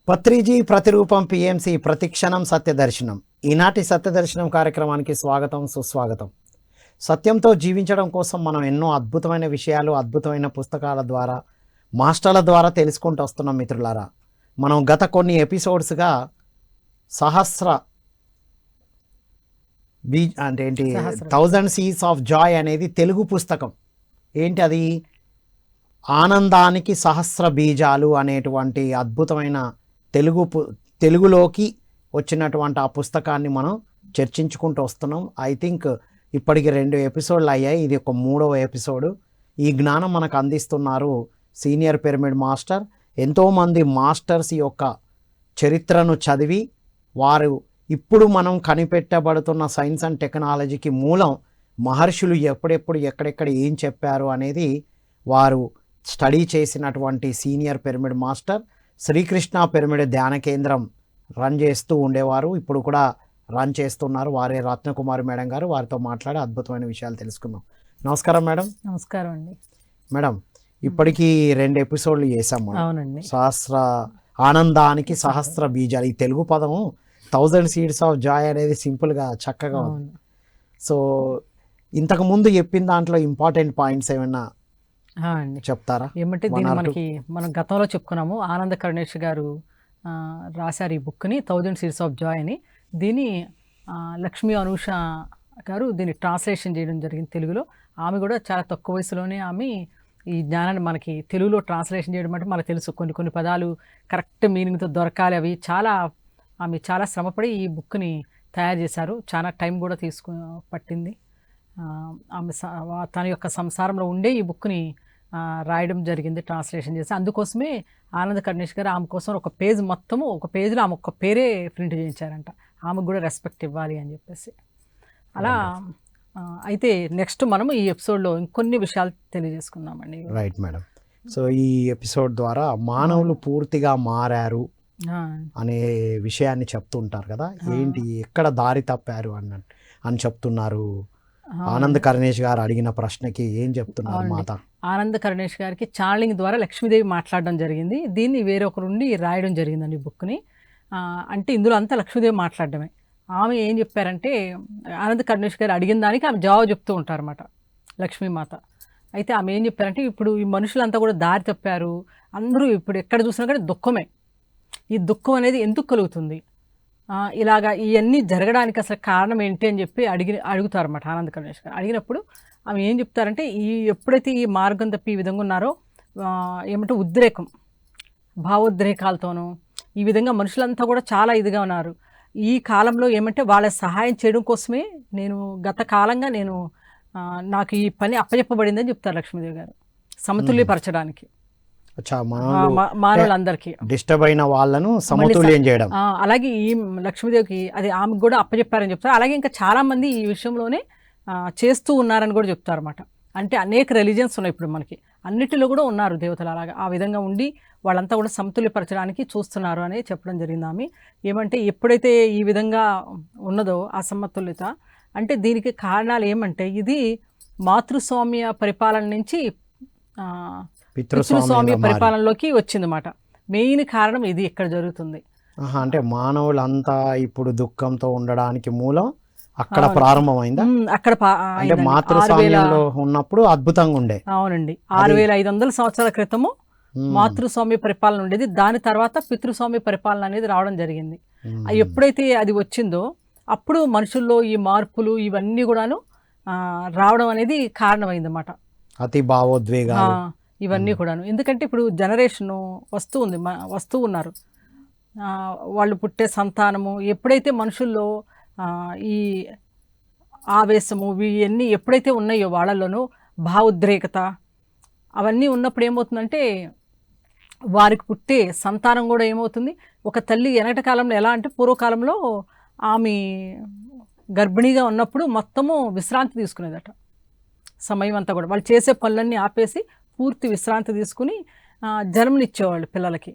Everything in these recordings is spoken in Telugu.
పత్రిజీ ప్రతిరూపం పిఎంసి ప్రతిక్షణం సత్యదర్శనం. ఈనాటి సత్యదర్శనం కార్యక్రమానికి స్వాగతం, సుస్వాగతం. సత్యంతో జీవించడం కోసం మనం ఎన్నో అద్భుతమైన విషయాలు అద్భుతమైన పుస్తకాల ద్వారా మాస్టర్ల ద్వారా తెలుసుకుంటూ వస్తున్నాం మిత్రులారా. మనం గత కొన్ని ఎపిసోడ్స్గా సహస్ర అంటే ఏంటి 1000 Seeds of Joy అనేది తెలుగు పుస్తకం. ఏంటి అది? ఆనందానికి సహస్ర బీజాలు అనేటువంటి అద్భుతమైన తెలుగులోకి వచ్చినటువంటి ఆ పుస్తకాన్ని మనం చర్చించుకుంటూ వస్తున్నాం. ఐ థింక్ ఇప్పటికి 2 ఎపిసోడ్లు అయ్యాయి, ఇది ఒక 3వ ఎపిసోడు. ఈ జ్ఞానం మనకు అందిస్తున్నారు సీనియర్ పిరమిడ్ మాస్టర్. ఎంతోమంది మాస్టర్స్ యొక్క చరిత్రను చదివి వారు ఇప్పుడు మనం కనిపెట్టబడుతున్న సైన్స్ అండ్ టెక్నాలజీకి మూలం మహర్షులు ఎప్పుడెప్పుడు ఎక్కడెక్కడ ఏం చెప్పారు అనేది వారు స్టడీ చేసినటువంటి senior pyramid master. Srikrishna pyramid ధ్యాన కేంద్రం రన్ చేస్తూ ఉండేవారు, ఇప్పుడు కూడా రన్ చేస్తున్నారు. వారే రత్నకుమారి మేడం గారు. వారితో మాట్లాడి అద్భుతమైన విషయాలు తెలుసుకుందాం. నమస్కారం మేడం. నమస్కారం అండి. మేడం, ఇప్పటికీ 2 ఎపిసోడ్లు చేసాం. అవునండి. సహస్ర ఆనందానికి సహస్ర బీజాలు, ఈ తెలుగు పదం 1000 Seeds of Joy అనేది సింపుల్గా చక్కగా ఉంది. సో ఇంతకు ముందు చెప్పిన దాంట్లో ఇంపార్టెంట్ పాయింట్స్ ఏమైనా చెప్తారా? ఏమంటే దీన్ని మనం గతంలో చెప్పుకున్నాము. ఆనంద కరుణేష్ గారు రాశారు ఈ బుక్ని 1000 Seeds of Joy అని. దీన్ని లక్ష్మీ అనూష గారు దీన్ని ట్రాన్స్లేషన్ చేయడం జరిగింది తెలుగులో. ఆమె కూడా చాలా తక్కువ వయసులోనే ఆమె ఈ జ్ఞానాన్ని మనకి తెలుగులో ట్రాన్స్లేషన్ చేయడం అంటే మనకు తెలుసు, కొన్ని పదాలు కరెక్ట్ మీనింగ్తో దొరకాలి. అవి ఆమె చాలా శ్రమపడి ఈ బుక్ని తయారు చేశారు. చాలా టైం కూడా పట్టింది. ఆమె తన యొక్క సంసారంలో ఉండే ఈ బుక్ని రాయడం జరిగింది, ట్రాన్స్లేషన్ చేసి. అందుకోసమే ఆనంద కరుణేష్ గారు ఆమె కోసం ఒక పేజ్ మొత్తము, ఒక పేజ్లో ఆమె ఒక్క పేరే ప్రింట్ చేయించారంట. ఆమెకు కూడా రెస్పెక్ట్ ఇవ్వాలి అని చెప్పేసి. అలా అయితే నెక్స్ట్ మనము ఈ ఎపిసోడ్లో ఇంకొన్ని విషయాలు తెలియజేసుకుందామండి. Right madam. సో ఈ ఎపిసోడ్ ద్వారా మానవులు పూర్తిగా మారారు అనే విషయాన్ని చెప్తుంటారు కదా, ఏంటి ఎక్కడ దారి తప్పారు అని చెప్తున్నారు. ఆనంద్ కరుణేష్ గారు అడిగిన ప్రశ్నకి ఏం చెప్తున్నారు మాత? ఆనంద్ కరుణేష్ గారికి ఛానలింగ్ ద్వారా లక్ష్మీదేవి మాట్లాడడం జరిగింది. దీన్ని వేరొకరుండి రాయడం జరిగిందండి ఈ బుక్ని. అంటే ఇందులో అంతా లక్ష్మీదేవి మాట్లాడడమే. ఆమె ఏం చెప్పారంటే, ఆనంద్ కరుణేష్ గారు అడిగిన దానికి ఆమె జవాబు చెప్తూ ఉంటారన్నమాట లక్ష్మీమాత. అయితే ఆమె ఏం చెప్పారంటే, ఇప్పుడు ఈ మనుషులంతా కూడా దారి తప్పారు, అందరూ ఇప్పుడు ఎక్కడ చూసినా కానీ దుఃఖమే. ఈ దుఃఖం అనేది ఎందుకు కలుగుతుంది, ఇలాగా ఇవన్నీ జరగడానికి అసలు కారణం ఏంటి అని చెప్పి అడుగుతారన్నమాట ఆనంద్ కరుణేష్ గారు. అడిగినప్పుడు ఆమె ఏం చెప్తారంటే, ఎప్పుడైతే ఈ మార్గం తప్పి ఈ విధంగా ఉన్నారో, ఏమంటే ఉద్రేకం, భావోద్రేకాలతోనూ ఈ విధంగా మనుషులంతా కూడా చాలా ఇదిగా ఉన్నారు. ఈ కాలంలో ఏమంటే వాళ్ళ సహాయం చేయడం కోసమే గత కాలంగా నాకు ఈ పని అప్పచెప్పబడిందని చెప్తారు లక్ష్మీదేవి గారు, సమతుల్యపరచడానికి మానవులందరికీ డిస్టర్బ్ అయిన వాళ్ళను సమతుల్యం చేయడం. అలాగే ఈ లక్ష్మీదేవికి అది ఆమెకు కూడా అప్పచెప్పారని చెప్తారు. అలాగే ఇంకా చాలా మంది ఈ విషయంలోనే చేస్తూ ఉన్నారని కూడా చెప్తారు అన్నమాట. అంటే అనేక రిలీజియన్స్ ఉన్నాయి ఇప్పుడు మనకి, అన్నిటిలో కూడా ఉన్నారు దేవతలు. అలాగా ఆ విధంగా ఉండి వాళ్ళంతా కూడా సమతుల్యపరచడానికి చూస్తున్నారు అని చెప్పడం జరిగింది ఆమె. ఏమంటే ఎప్పుడైతే ఈ విధంగా ఉన్నదో అసమతుల్యత, అంటే దీనికి కారణాలు ఏమంటే, ఇది మాతృస్వామ్య పరిపాలన నుంచి పితృస్వామ్య పరిపాలనలోకి వచ్చిందన్నమాట. మెయిన్ కారణం ఇది ఇక్కడ జరుగుతుంది. అంటే మానవులంతా ఇప్పుడు దుఃఖంతో ఉండడానికి మూలం అక్కడ ప్రారంభమైందా? అక్కడ అంటే మాతృస్వామ్యంలో ఉన్నప్పుడు అద్భుతంగా ఉండే. అవునండి, 6500 సంవత్సరాల క్రితము మాతృస్వామ్య పరిపాలన ఉండేది. దాని తర్వాత పితృస్వామ్య పరిపాలన అనేది రావడం జరిగింది. ఎప్పుడైతే అది వచ్చిందో అప్పుడు మనుషుల్లో ఈ మార్పులు ఇవన్నీ కూడాను రావడం అనేది కారణమైందన్నమాట. అతి భావోద్వేగాలు ఇవన్నీ కూడాను. ఎందుకంటే ఇప్పుడు జనరేషన్ వస్తూ ఉన్నారు, వాళ్ళు పుట్టే సంతానము ఎప్పుడైతే మనుషుల్లో ఈ ఆవేశము ఇవన్నీ ఎప్పుడైతే ఉన్నాయో వాళ్ళలోనూ భావోద్రేకత అవన్నీ ఉన్నప్పుడు ఏమవుతుందంటే, వారికి పుట్టే సంతానం కూడా ఏమవుతుంది, ఒక తల్లి వెనకటి కాలంలో ఎలా అంటే పూర్వకాలంలో ఆమె గర్భిణీగా ఉన్నప్పుడు మొత్తము విశ్రాంతి తీసుకునేదట. సమయం అంతా కూడా వాళ్ళు చేసే పనులన్నీ ఆపేసి పూర్తి విశ్రాంతి తీసుకుని జన్మనిచ్చేవాళ్ళు పిల్లలకి.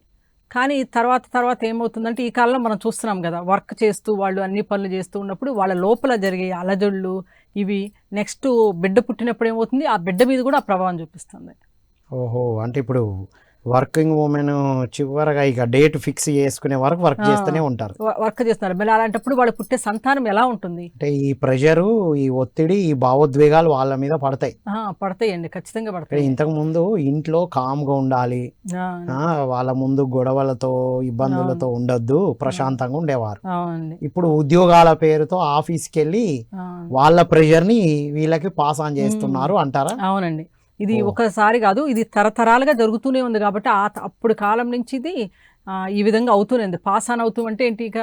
కానీ తర్వాత ఏమవుతుందంటే, ఈ కాలంలో మనం చూస్తున్నాం కదా, వర్క్ చేస్తూ వాళ్ళు అన్ని పనులు చేస్తూ ఉన్నప్పుడు వాళ్ళ లోపల జరిగే అలజడులు ఇవి నెక్స్ట్ బిడ్డ పుట్టినప్పుడు ఏమవుతుంది, ఆ బిడ్డ మీద కూడా ఆ ప్రభావం చూపిస్తుంది. ఓహో, అంటే ఇప్పుడు వర్కింగ్ ఉమెన్ చివరగా ఇక డేట్ ఫిక్స్ చేసుకునే వరకు వర్క్ చేస్తూనే ఉంటారు. వర్క్ చేస్తున్నారు. మరి అలాంటప్పుడు వాళ్ళు పుట్టే సంతానం ఎలా ఉంటుంది? అంటే ఈ ప్రెషరు, ఈ ఒత్తిడి, ఈ భావోద్వేగాలు వాళ్ళ మీద పడతాయి. పడతాయండి, ఖచ్చితంగా అంటే పడతాయి. ఇంతకు ముందు ఇంట్లో కామ్గా ఉండాలి, వాళ్ళ ముందు గొడవలతో ఇబ్బందులతో ఉండొద్దు, ప్రశాంతంగా ఉండేవారు. అవునండి. ఇప్పుడు ఉద్యోగాల పేరుతో ఆఫీస్కి వెళ్ళి వాళ్ళ ప్రెషర్ని వీళ్ళకి పాస్ ఆన్ చేస్తున్నారు అంటారా? అవునండి. ఇది ఒకసారి కాదు, ఇది తరతరాలుగా జరుగుతూనే ఉంది కాబట్టి అప్పుడు కాలం నుంచి ఇది ఈ విధంగా అవుతూనే ఉంది. పాస్ ఆన్ అవుతూ అంటే ఏంటి, ఇక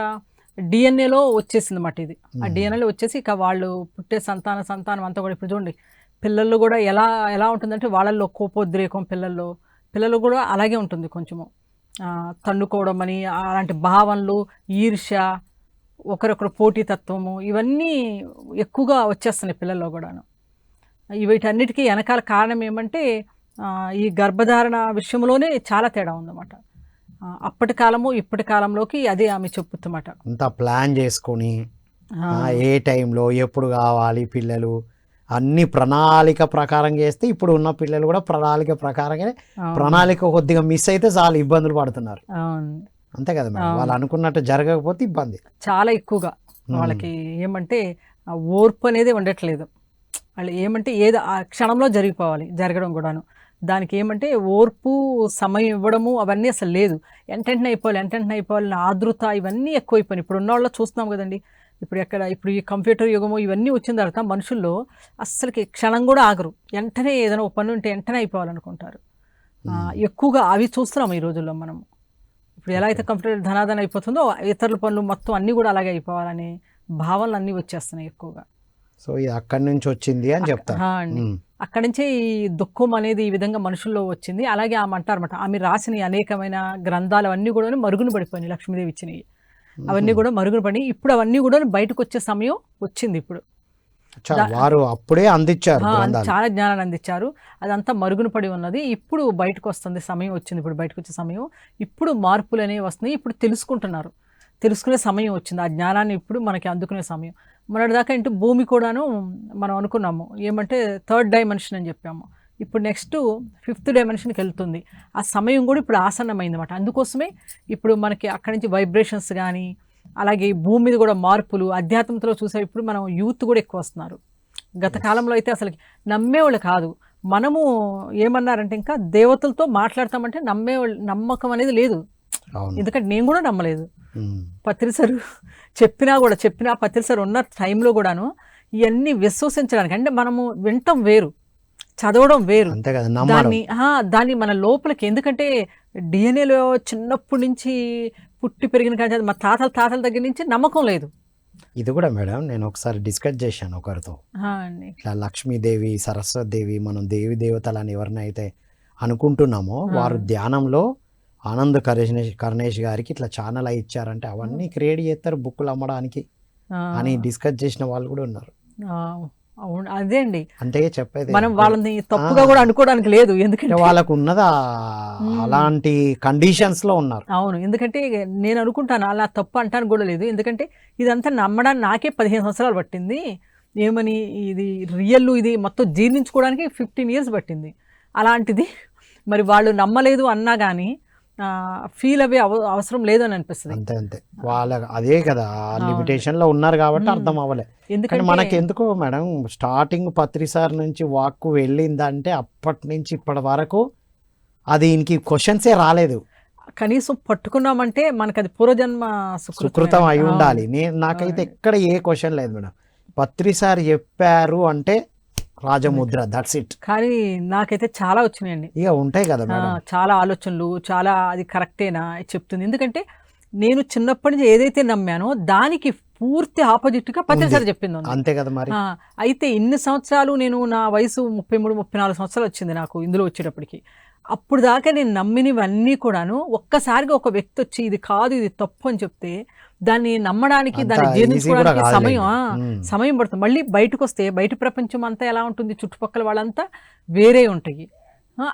డిఎన్ఏలో వచ్చేసింది అన్నమాట ఇది. ఆ డిఎన్ఏలో వచ్చేసి ఇక వాళ్ళు పుట్టే సంతానం అంతా కూడా ఇప్పుడు చూడండి, పిల్లల్లో కూడా ఎలా ఉంటుందంటే వాళ్ళల్లో కోపోద్రేకం, పిల్లలు కూడా అలాగే ఉంటుంది. కొంచెము తన్నుకోవడం అని, అలాంటి భావనలు, ఈర్ష్య, ఒకరొకరు పోటీతత్వము, ఇవన్నీ ఎక్కువగా వచ్చేస్తున్నాయి పిల్లల్లో కూడాను. వీటన్నిటికీ వెనకాల కారణం ఏమంటే ఈ గర్భధారణ విషయంలోనే చాలా తేడా ఉందన్నమాట. అప్పటి కాలము ఇప్పటి కాలంలోకి అదే ఆమె చెప్పుతున్నమాట. అంతా ప్లాన్ చేసుకొని ఏ టైంలో ఎప్పుడు కావాలి పిల్లలు అన్ని ప్రణాళిక ప్రకారం చేస్తే, ఇప్పుడు ఉన్న పిల్లలు కూడా ప్రణాళిక కొద్దిగా మిస్ అయితే చాలా ఇబ్బందులు పడుతున్నారు. అంతే కదా మేడం, వాళ్ళు అనుకున్నట్టు జరగకపోతే ఇబ్బంది చాలా ఎక్కువగా. వాళ్ళకి ఏమంటే ఓర్పు అనేది ఉండట్లేదు. వాళ్ళు ఏమంటే ఏదో ఆ క్షణంలో జరగడం కూడాను. దానికి ఏమంటే ఓర్పు, సమయం ఇవ్వడము అవన్నీ అసలు లేదు. వెంటనే అయిపోవాలి ఆదృత, ఇవన్నీ ఎక్కువైపోయినాయి. ఇప్పుడు ఉన్న వాళ్ళు చూస్తున్నాం కదండి. ఇప్పుడు ఈ కంప్యూటర్ యుగము ఇవన్నీ వచ్చిన తర్వాత మనుషుల్లో అస్సలకి క్షణం కూడా ఆగరు. వెంటనే ఏదైనా ఒక పని ఉంటే వెంటనే అయిపోవాలనుకుంటారు. ఎక్కువగా అవి చూస్తున్నాం ఈ రోజుల్లో మనము. ఇప్పుడు ఎలా అయితే కంప్యూటర్ ధనాధన అయిపోతుందో ఇతరుల పనులు మొత్తం అన్నీ కూడా అలాగే అయిపోవాలనే భావనలు అన్నీ వచ్చేస్తున్నాయి ఎక్కువగా. సో ఇది అక్కడి నుంచి వచ్చింది అని చెప్తారు. అక్కడి నుంచే ఈ దుఃఖం అనేది ఈ విధంగా మనుషుల్లో వచ్చింది. అలాగే ఆమె అంటారన్నమాట, ఆమె రాసిన అనేకమైన గ్రంథాలు అవన్నీ కూడా మరుగున పడిపోయినాయి. లక్ష్మీదేవి ఇచ్చినవి అవన్నీ కూడా మరుగున పడి ఇప్పుడు అవన్నీ కూడా బయటకు వచ్చే సమయం వచ్చింది. ఇప్పుడు వారు అప్పుడే అందించారు, చాలా జ్ఞానాన్ని అందించారు. అదంతా మరుగున పడి ఉన్నది. ఇప్పుడు బయటకు వస్తుంది సమయం వచ్చింది. ఇప్పుడు బయటకు వచ్చే సమయం, ఇప్పుడు మార్పులు అనేవి వస్తున్నాయి. ఇప్పుడు తెలుసుకునే సమయం వచ్చింది. ఆ జ్ఞానాన్ని ఇప్పుడు మనకి అందుకునే సమయం. మొన్నటిదాకా ఇంటూ భూమి కూడాను మనం అనుకున్నాము ఏమంటే 3rd డైమెన్షన్ అని చెప్పాము. ఇప్పుడు నెక్స్ట్ 5th డైమెన్షన్కి వెళ్తుంది. ఆ సమయం కూడా ఇప్పుడు ఆసన్నమైంది అన్నమాట. అందుకోసమే ఇప్పుడు మనకి అక్కడి నుంచి వైబ్రేషన్స్ కానీ, అలాగే భూమి మీద కూడా మార్పులు ఆధ్యాత్మికతలో చూసే ఇప్పుడు మనం యూత్ కూడా ఎక్కువ వస్తున్నారు. గత కాలంలో అయితే అసలు నమ్మేవాళ్ళు కాదు. మనము ఏమన్నారంటే ఇంకా దేవతలతో మాట్లాడతామంటే నమ్మకం అనేది లేదు. ఎందుకంటే నేను కూడా నమ్మలేదు. పత్రిసారు చెప్పినా పత్రిసారు ఉన్న టైంలో కూడాను ఇవన్నీ విశ్వసించడానికి, అంటే మనము వినటం వేరు, చదవడం వేరు, దాన్ని మన లోపలికి. ఎందుకంటే డిఎన్ఏలో చిన్నప్పటి నుంచి పుట్టి పెరిగిన కానీ మా తాతల దగ్గర నుంచి నమ్మకం లేదు. ఇది కూడా మేడం నేను ఒకసారి డిస్కస్ చేశాను ఒకరితో. ఇట్లా లక్ష్మీదేవి, సరస్వతిదేవి, మనం దేవి దేవతలని ఎవరినైతే అనుకుంటున్నామో వారు ధ్యానంలో ఆనంద్ కర్ణేష్ గారికి ఇట్లా ఛానల్ అయి ఇచ్చారంటే అవన్నీ క్రియేట్ చేస్తారు బుక్కులు అమ్మడానికి అని డిస్కస్ చేసిన వాళ్ళు కూడా ఉన్నారు. అదే అండి, అంటే చెప్పేది మనం వాళ్ళని తప్పుగా కూడా అనుకోవడానికి లేదు. ఎందుకంటే వాళ్ళకు ఉన్నదా అలాంటి కండిషన్స్ లో ఉన్నారు. అవును, ఎందుకంటే నేను అనుకుంటాను అలా తప్పు అంటాను కూడా లేదు. ఎందుకంటే ఇదంతా నమ్మడానికి నాకే 15 సంవత్సరాలు పట్టింది. ఏమని ఇది రియల్, ఇది మొత్తం జీర్ణించుకోవడానికి 15 years పట్టింది. అలాంటిది మరి వాళ్ళు నమ్మలేదు అన్నా కానీ ఫీల్ అవే అవసరం లేదని అనిపిస్తుంది. అంతే వాళ్ళ అదే కదా లిమిటేషన్ లో ఉన్నారు కాబట్టి అర్థం అవ్వలే. ఎందుకంటే మనకి ఎందుకో మేడం స్టార్టింగ్ పత్రిసార్ నుంచి వాక్కు వెళ్ళిందంటే అప్పటి నుంచి ఇప్పటి వరకు అది ఇంక క్వశ్చన్సే రాలేదు. కనీసం పట్టుకున్నామంటే మనకు అది పూర్వజన్మ సుకృతం అయి ఉండాలి. నాకైతే ఎక్కడ ఏ క్వశ్చన్ లేదు మేడం. పత్రిసార్ చెప్పారు అంటే రాజముద్ర, దట్స్ ఇట్. కానీ నాకైతే చాలా వచ్చినాయండి. ఇక ఉంటాయి కదా చాలా ఆలోచనలు, చాలా అది కరెక్టేనా చెప్తుంది. ఎందుకంటే నేను చిన్నప్పటి నుంచి ఏదైతే నమ్మానో దానికి పూర్తి ఆపోజిట్గా పత్రిసారి చెప్పింది. అంతే కదా మరి. అయితే ఇన్ని సంవత్సరాలు నేను, నా వయసు 33-34 సంవత్సరాలు వచ్చింది నాకు ఇందులో వచ్చేటప్పటికి. అప్పుడు దాకా నేను నమ్మినవన్నీ కూడాను ఒక్కసారిగా ఒక వ్యక్తి వచ్చి ఇది కాదు, ఇది తప్పు అని చెప్తే దాన్ని నమ్మడానికి, దాన్ని జీర్ణించుకోవడానికి సమయం పడుతుంది. మళ్ళీ బయటకు వస్తే బయట ప్రపంచం అంతా ఎలా ఉంటుంది, చుట్టుపక్కల వాళ్ళంతా వేరే ఉంటాయి,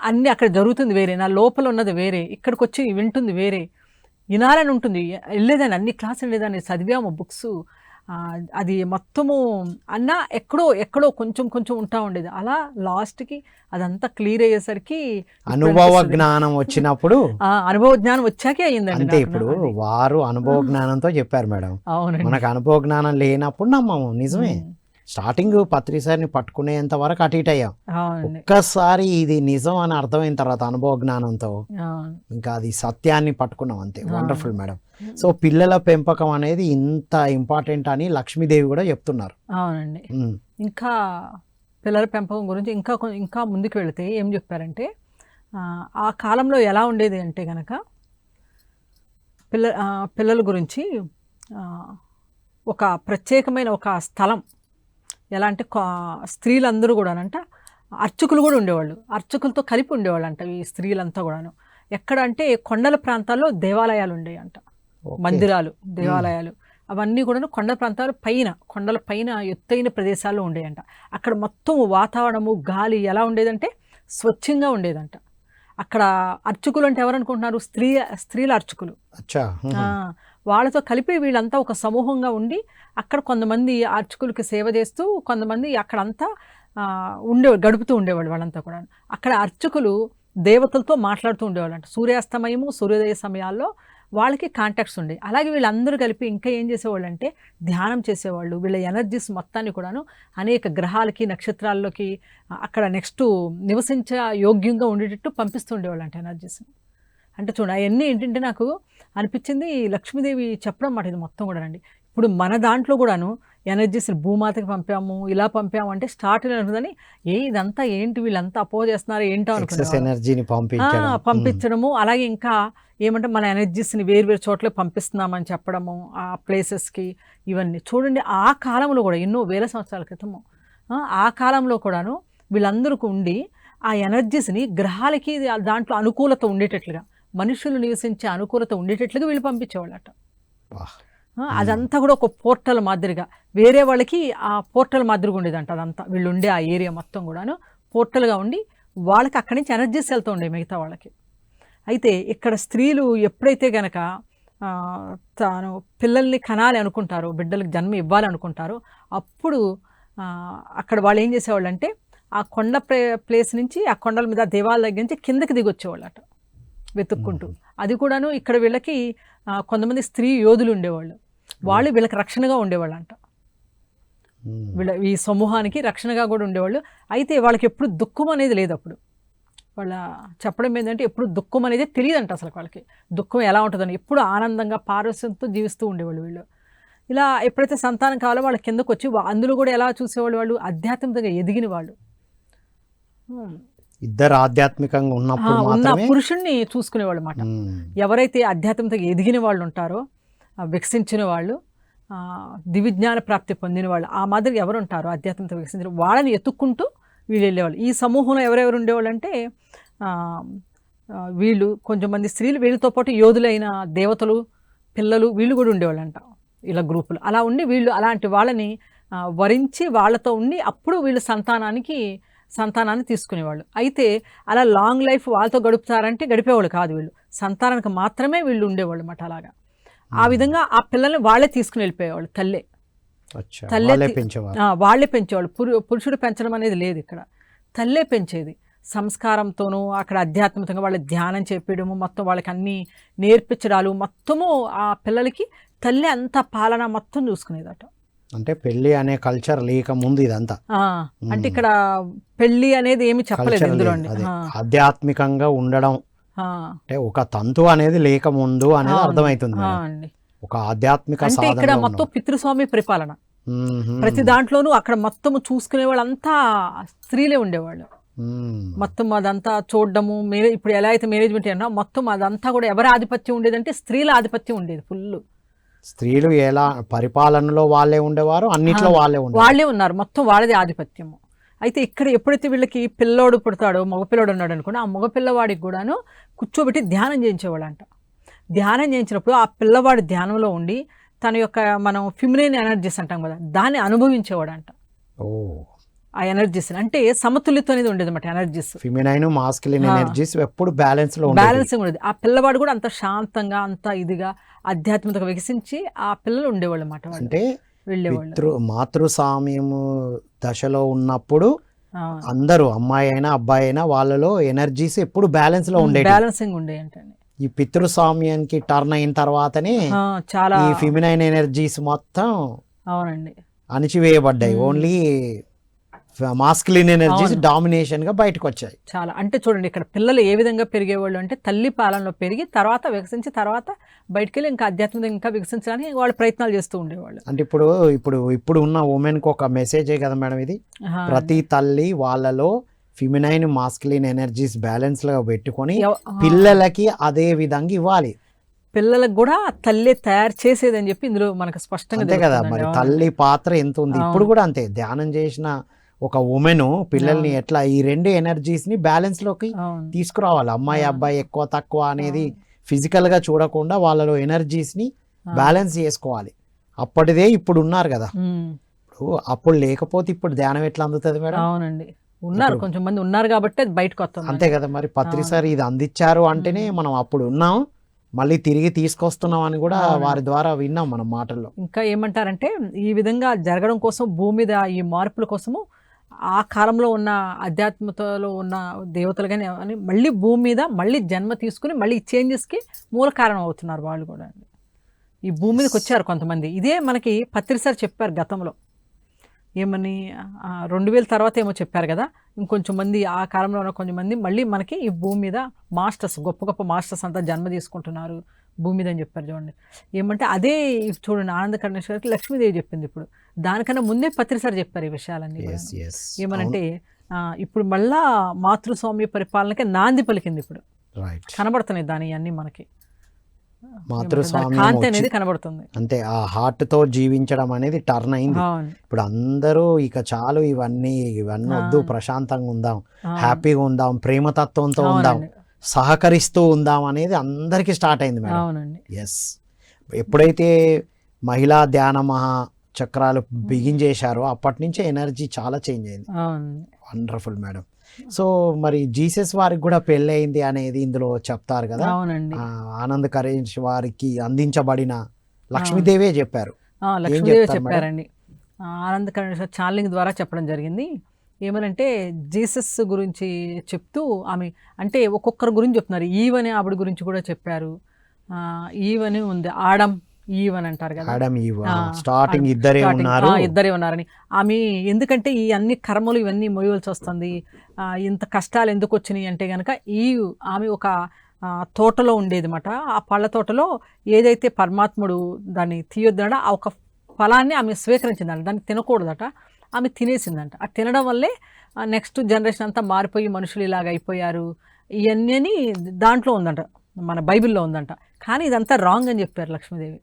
అన్నీ అక్కడ జరుగుతుంది వేరే, నా లోపల ఉన్నది వేరే, ఇక్కడికి వచ్చి వింటుంది వేరే, వినాలని ఉంటుంది. వెళ్ళేదాన్ని, అన్ని క్లాసులు వెళ్ళేదాన్ని, చదివాము బుక్స్, అది మొత్తము అన్నా ఎక్కడో కొంచెం కొంచెం ఉంటా ఉండేది. అలా లాస్ట్కి అదంతా క్లియర్ అయ్యేసరికి అనుభవ జ్ఞానం వచ్చినప్పుడు అనుభవ జ్ఞానం వచ్చాకే అయ్యిందండి అంటే నాకు. ఇప్పుడు వారు అనుభవ జ్ఞానంతో చెప్పారు మేడం. అవునండి. మనకు అనుభవ జ్ఞానం లేనప్పుడు నమ్మము. నిజమే. స్టార్టింగ్ పత్రిసారిని పట్టుకునేంత వరకు అటు ఇటు అయ్యాం. అవునండి. ఒక్కసారి ఇది నిజం అని అర్థమైన తర్వాత అనుభవ జ్ఞానంతో అవును. ఇంకా అది సత్యాన్ని పట్టుకున్నాం అంతే. Wonderful madam. సో పిల్లల పెంపకం అనేది ఇంత ఇంపార్టెంట్ అని లక్ష్మీదేవి కూడా చెప్తున్నారు. అవునండి. ఇంకా పిల్లల పెంపకం గురించి ఇంకా ముందుకు వెళితే ఏం చెప్పారంటే ఆ కాలంలో ఎలా ఉండేది అంటే కనుక పిల్లల గురించి ఒక ప్రత్యేకమైన ఒక స్థలం, ఎలా అంటే స్త్రీలందరూ కూడానంట అర్చకులు కూడా ఉండేవాళ్ళు, అర్చకులతో కలిపి ఉండేవాళ్ళు అంట ఈ స్త్రీలంతా కూడాను. ఎక్కడ అంటే కొండల ప్రాంతాల్లో దేవాలయాలు ఉండేవి అంట, మందిరాలు, దేవాలయాలు అవన్నీ కూడా కొండల పైన ఎత్తైన ప్రదేశాల్లో ఉండేయంట. అక్కడ మొత్తం వాతావరణము గాలి ఎలా ఉండేదంటే స్వచ్ఛంగా ఉండేదంట. అక్కడ అర్చకులు అంటే ఎవరు అనుకుంటున్నారు? స్త్రీల అర్చకులు. వాళ్ళతో కలిపి వీళ్ళంతా ఒక సమూహంగా ఉండి అక్కడ కొంతమంది అర్చకులకి సేవ చేస్తూ కొంతమంది అక్కడంతా గడుపుతూ ఉండేవాళ్ళు. వాళ్ళంతా కూడా అక్కడ అర్చకులు దేవతలతో మాట్లాడుతూ ఉండేవాళ్ళు అంట. సూర్యాస్తమయము సూర్యోదయ సమయాల్లో వాళ్ళకి కాంటాక్ట్స్ ఉండేవి. అలాగే వీళ్ళందరూ కలిపి ఇంకా ఏం చేసేవాళ్ళు అంటే ధ్యానం చేసేవాళ్ళు. వీళ్ళ ఎనర్జీస్ మొత్తాన్ని కూడాను అనేక గ్రహాలకి నక్షత్రాల్లోకి అక్కడ నెక్స్ట్ నివసించే యోగ్యంగా ఉండేటట్టు పంపిస్తూ ఉండేవాళ్ళు అంట ఎనర్జీస్ని. అంటే చూడండి అవన్నీ ఏంటంటే నాకు అనిపించింది లక్ష్మీదేవి చెప్పడం మాట ఇది మొత్తం కూడా అండి. ఇప్పుడు మన దాంట్లో కూడాను ఎనర్జీస్ని భూమాతకి పంపాము, ఇలా పంపాము అంటే స్టార్ట్ అనుకుందని ఇదంతా ఏంటి వీళ్ళంతా అపోజ్ చేస్తున్నారు ఏంటో అనుకున్నాను. పంపించడము, అలాగే ఇంకా ఏమంటే మన ఎనర్జీస్ని వేరు చోట్ల పంపిస్తున్నామని చెప్పడము ఆ ప్లేసెస్కి. ఇవన్నీ చూడండి ఆ కాలంలో కూడా ఎన్నో వేల సంవత్సరాల క్రితము ఆ కాలంలో కూడాను వీళ్ళందరూ ఉండి ఆ ఎనర్జీస్ని గ్రహాలకి దాంట్లో అనుకూలత ఉండేటట్లుగా, మనుషులు నివసించే అనుకూలత ఉండేటట్లుగా వీళ్ళు పంపించేవాళ్ళట. అదంతా కూడా ఒక పోర్టల్ మాదిరిగా వేరే వాళ్ళకి ఆ పోర్టల్ మాదిరిగా ఉండేదంట. అదంతా వీళ్ళు ఉండే ఆ ఏరియా మొత్తం కూడాను పోర్టల్గా ఉండి వాళ్ళకి అక్కడి నుంచి ఎనర్జీస్ వెళ్తూ ఉండే మిగతా వాళ్ళకి. అయితే ఇక్కడ స్త్రీలు ఎప్పుడైతే గనక తాను పిల్లల్ని కనాలి అనుకుంటారో, బిడ్డలకు జన్మ ఇవ్వాలి అనుకుంటారో, అప్పుడు అక్కడ వాళ్ళు ఏం చేసేవాళ్ళు అంటే ఆ కొండ ప్లేస్ నుంచి ఆ కొండల మీద దేవాలయం దగ్గర నుంచి కిందకి దిగొచ్చేవాళ్ళట వెతుక్కుంటూ. అది కూడాను ఇక్కడ వీళ్ళకి కొంతమంది స్త్రీ యోధులు ఉండేవాళ్ళు, వాళ్ళు వీళ్ళకి రక్షణగా ఉండేవాళ్ళు అంట. ఈ సమూహానికి రక్షణగా కూడా ఉండేవాళ్ళు. అయితే వాళ్ళకి ఎప్పుడు దుఃఖం అనేది లేదు. అప్పుడు వాళ్ళ చెప్పడం ఏంటంటే ఎప్పుడు దుఃఖం అనేది తెలియదంట అసలు. వాళ్ళకి దుఃఖం ఎలా ఉంటుందని ఎప్పుడు ఆనందంగా పారవస్యంతో జీవిస్తూ ఉండేవాళ్ళు వీళ్ళు. ఇలా ఎప్పుడైతే సంతానం కావాలో వాళ్ళ కిందకు వచ్చి అందులో కూడా ఎలా చూసేవాళ్ళు, వాళ్ళు ఆధ్యాత్మికంగా ఎదిగిన వాళ్ళు, ఇద్దరు ఆధ్యాత్మికంగా ఉన్న పురుషుణ్ణి చూసుకునేవాళ్ళు అన్నమాట. ఎవరైతే ఆధ్యాత్మికంగా ఎదిగిన వాళ్ళు ఉంటారో, వికసించిన వాళ్ళు, దివిజ్ఞాన ప్రాప్తి పొందిన వాళ్ళు, ఆ మాదిరి ఎవరు ఉంటారో ఆధ్యాత్మికంగా వికసించిన వాళ్ళని ఎత్తుక్కుంటూ వీళ్ళు వెళ్ళేవాళ్ళు. ఈ సమూహంలో ఎవరెవరు ఉండేవాళ్ళు అంటే వీళ్ళు కొంచెంమంది స్త్రీలు, వీళ్ళతో పాటు యోధులైన దేవతలు, పిల్లలు, వీళ్ళు కూడా ఉండేవాళ్ళంట ఇలా గ్రూపులు. అలా ఉండి వీళ్ళు అలాంటి వాళ్ళని వరించి వాళ్ళతో ఉండి అప్పుడు వీళ్ళు సంతానాన్ని తీసుకునేవాళ్ళు. అయితే అలా లాంగ్ లైఫ్ వాళ్ళతో గడుపుతారంటే గడిపేవాళ్ళు కాదు. వీళ్ళు సంతానానికి మాత్రమే వీళ్ళు ఉండేవాళ్ళు అన్నమాట. అలాగా ఆ విధంగా ఆ పిల్లల్ని వాళ్ళే తీసుకుని వెళ్ళిపోయేవాళ్ళు. వాళ్ళే పెంచేవాళ్ళు. పురుషుడు పెంచడం అనేది లేదు ఇక్కడ, తల్లే పెంచేది. సంస్కారంతోనూ అక్కడ ఆధ్యాత్మికంగా వాళ్ళ ధ్యానం చేపించడము, మొత్తం వాళ్ళకి అన్నీ నేర్పించడాలు మొత్తము ఆ పిల్లలకి తల్లి అంత పాలన మొత్తం చూసుకునేదట. అంటే పెళ్లి అనే కల్చర్ లేక ముందు ఇదంతా. అంటే ఇక్కడ పెళ్లి అనేది ఏమి చెప్పలేదు ఇందులో. ఆధ్యాత్మికంగా ఉండడం అంటే ఒక తంతు అనేది లేక ముందు అనేది అర్థమవుతుంది. ఒక ఆధ్యాత్మిక అంటే ఇక్కడ మొత్తం పితృస్వామి పరిపాలన. ప్రతి దాంట్లోనూ అక్కడ మొత్తం చూసుకునే వాళ్ళంతా స్త్రీలే ఉండేవాళ్ళు. మొత్తం అదంతా చూడడము, ఇప్పుడు ఎలా అయితే మేనేజ్మెంట్ అన్నా మొత్తం అదంతా కూడా ఎవరి ఆధిపత్యం ఉండేదంటే స్త్రీల ఆధిపత్యం ఉండేది ఫుల్. స్త్రీలు ఎలా పరిపాలనలో వాళ్ళే ఉండేవారు, అన్నిట్లో వాళ్ళే ఉన్నారు, మొత్తం వాళ్ళదే ఆధిపత్యము. అయితే ఇక్కడ ఎప్పుడైతే వీళ్ళకి పిల్లోడు పుడతాడో, మగపిల్లోడు ఉన్నాడు అనుకోండి, ఆ మగపిల్లవాడికి కూడాను కూర్చోబెట్టి ధ్యానం చేయించేవాళ్ళంట. ధ్యానం చేయించినప్పుడు ఆ పిల్లవాడి ధ్యానంలో ఉండి తన యొక్క మనం ఫిమినైన్ ఎనర్జీస్ అంటాం కదా, దాన్ని అనుభవించేవాడంట. ఆ ఎనర్జీస్ అంటే సమతుల్యత అనేది ఉండేది అన్నమాట. ఎనర్జీస్ ఫెమినైన్ మాస్కులిన్ ఎనర్జీస్ ఎప్పుడు బ్యాలెన్స్ ఉండేది. ఆ పిల్లవాడు కూడా అంత శాంతంగా, అంత ఇదిగా ఆధ్యాత్మికత వికసించి ఆ పిల్లలు ఉండేవాళ్ళు అన్నమాట. అంటే వెళ్ళేవాళ్ళు. మాతృస్వామ్యము దశలో ఉన్నప్పుడు అవును. అందరూ అమ్మాయి అయినా అబ్బాయి అయినా వాళ్ళలో ఎనర్జీస్ ఎప్పుడు బ్యాలెన్స్ లో ఉండేవి. బ్యాలెన్సింగ్ ఉండే ఏంటండి. ఈ పితృస్వామ్యానికి టర్న్ అయిన తర్వాతనే చాలా ఈ ఫిమినైన్ ఎనర్జీస్ మొత్తం అవునండి. అణిచివేయబడ్డాయి. ఓన్లీ మాస్కులిన్ ఎనర్జీస్ డామినేషన్ గా బయటకు వచ్చాయి. చాలా అంటే చూడండి ఇక్కడ పిల్లలు ఏ విధంగా పెరిగేవాళ్ళు అంటే తల్లి పాలనలో పెరిగి తర్వాత వికసించి తర్వాత బయటికి వెళ్ళి ఇంకా ఆధ్యాత్మికంగా ఇంకా వికసించడానికి వాళ్ళు ప్రయత్నాలు చేస్తూ ఉండేవాళ్ళు. అంటే ఇప్పుడు ఉన్న ఉమెన్ కి ఒక మెసేజే కదా మేడం ఇది. ప్రతి తల్లి వాళ్ళలో ఫిమినైన్ మాస్కులిన్ ఎనర్జీస్ బ్యాలెన్స్ లో పెట్టుకొని పిల్లలకి అదే విధంగా ఇవ్వాలి. పిల్లలకు కూడా తల్లి తయారు చేసేదని చెప్పి ఇందులో మనకు స్పష్టంగా అంతే కదా. మరి తల్లి పాత్ర ఎంత ఉంది. ఇప్పుడు కూడా అంతే. ధ్యానం చేసిన ఒక ఉమెన్ పిల్లల్ని ఎట్లా ఈ రెండు ఎనర్జీస్ ని బ్యాలెన్స్ లోకి తీసుకురావాలి. అమ్మాయి అబ్బాయి ఎక్కువ తక్కువ అనేది ఫిజికల్ గా చూడకుండా వాళ్ళలో ఎనర్జీస్ ని బ్యాలెన్స్ చేసుకోవాలి. అప్పటిదే ఇప్పుడు ఉన్నారు కదా. ఇప్పుడు అప్పుడు లేకపోతే ఇప్పుడు ధ్యానం ఎట్లా అందుతుంది మేడం? అవునండి, ఉన్నారు కొంచెం మంది ఉన్నారు కాబట్టి అది బయటకు వస్తుంది. అంతే కదా. మరి పత్రి సార్ ఇది అందించారు అంటేనే మనం అప్పుడు ఉన్నాం, మళ్ళీ తిరిగి తీసుకొస్తున్నాం అని కూడా వారి ద్వారా విన్నాం మనం మాటల్లో. ఇంకా ఏమంటారంటే ఈ విధంగా జరగడం కోసం భూమి మీద ఈ మార్పుల కోసము ఆ కాలంలో ఉన్న ఆధ్యాత్మికతలో ఉన్న దేవతలు కానీ అని మళ్ళీ భూమి మీద మళ్ళీ జన్మ తీసుకుని మళ్ళీ ఈ చేంజెస్కి మూల కారణం అవుతున్నారు వాళ్ళు కూడా. ఈ భూమి మీదకి వచ్చారు కొంతమంది. ఇదే మనకి పత్రి సార్ చెప్పారు గతంలో, ఏమని 2000 తర్వాత ఏమో చెప్పారు కదా. ఇంకొంచెం మంది ఆ కాలంలో ఉన్న కొంచెం మంది మళ్ళీ మనకి ఈ భూమి మీద మాస్టర్స్, గొప్ప గొప్ప మాస్టర్స్ అంతా జన్మ తీసుకుంటున్నారు భూమి మీద అని చెప్పారు. చూడండి ఏమంటే అదే చూడండి ఆనంద కరుణేశ్వరికి లక్ష్మీదేవి చెప్పింది. ఇప్పుడు దానికన్నా ముందే పత్రి సార్ చెప్పారు ఈ విషయాలన్నీ. ఏమనంటే ఇప్పుడు మళ్ళా మాతృస్వామ్య పరిపాలనకి నాంది పలికింది. ఇప్పుడు కనబడుతున్నాయి దాని అన్నీ మనకి కాంతి అనేది కనబడుతుంది. అంతే ఆ హార్ట్ తో జీవించడం అనేది టర్న్ అయింది. ఇప్పుడు అందరూ ఇక చాలు ఇవన్నీ వద్దు, ప్రశాంతంగా ఉందాం, హ్యాపీగా ఉందాం, ప్రేమతత్వంతో ఉందాం, సహకరిస్తూ ఉందాం అనేది అందరికీ స్టార్ట్ అయింది మేడం. ఎస్, ఎప్పుడైతే మహిళా ధ్యాన మహా చక్రాలు బిగించేశారో అప్పటి నుంచే ఎనర్జీ చాలా చేంజ్ అయింది. Wonderful madam. సో మరి జీసస్ వారికి కూడా పెళ్ళి అయింది అనేది ఇందులో చెప్తారు కదా. ఆనంద్ కరేష్ వారికి అందించబడిన లక్ష్మీదేవే చెప్పారు. లక్ష్మీదేవి చెప్పారండి. ఆనంద్ కరేష్ ఛానలింగ్ ద్వారా చెప్పడం జరిగింది. ఏమనంటే జీసస్ గురించి చెప్తూ ఆమె అంటే ఒక్కొక్కరి గురించి చెప్తున్నారు. ఈవని ఆవిడ గురించి కూడా చెప్పారు. ఈవని ఉంది, ఆడమ్ ఈవ్ అని అంటారు కదా. స్టార్టింగ్ ఇద్దరే ఉన్నారని ఆమె. ఎందుకంటే ఈ అన్ని కర్మలు ఇవన్నీ మోయవలసి వస్తుంది, ఇంత కష్టాలు ఎందుకు వచ్చినాయి అంటే కనుక ఆమె ఒక తోటలో ఉండేది అన్నమాట. ఆ పళ్ళ తోటలో ఏదైతే పరమాత్ముడు దాన్ని తీయొద్దట ఆ ఒక ఫలాన్ని ఆమె స్వీకరించిందంట. దాన్ని తినకూడదట, ఆమె తినేసిందంట. ఆ తినడం వల్లే నెక్స్ట్ జనరేషన్ అంతా మారిపోయి మనుషులు ఇలాగ అయిపోయారు ఇవన్నీ దాంట్లో ఉందంట, మన బైబిల్లో ఉందంట. కానీ ఇదంతా రాంగ్ అని చెప్పారు లక్ష్మీదేవి.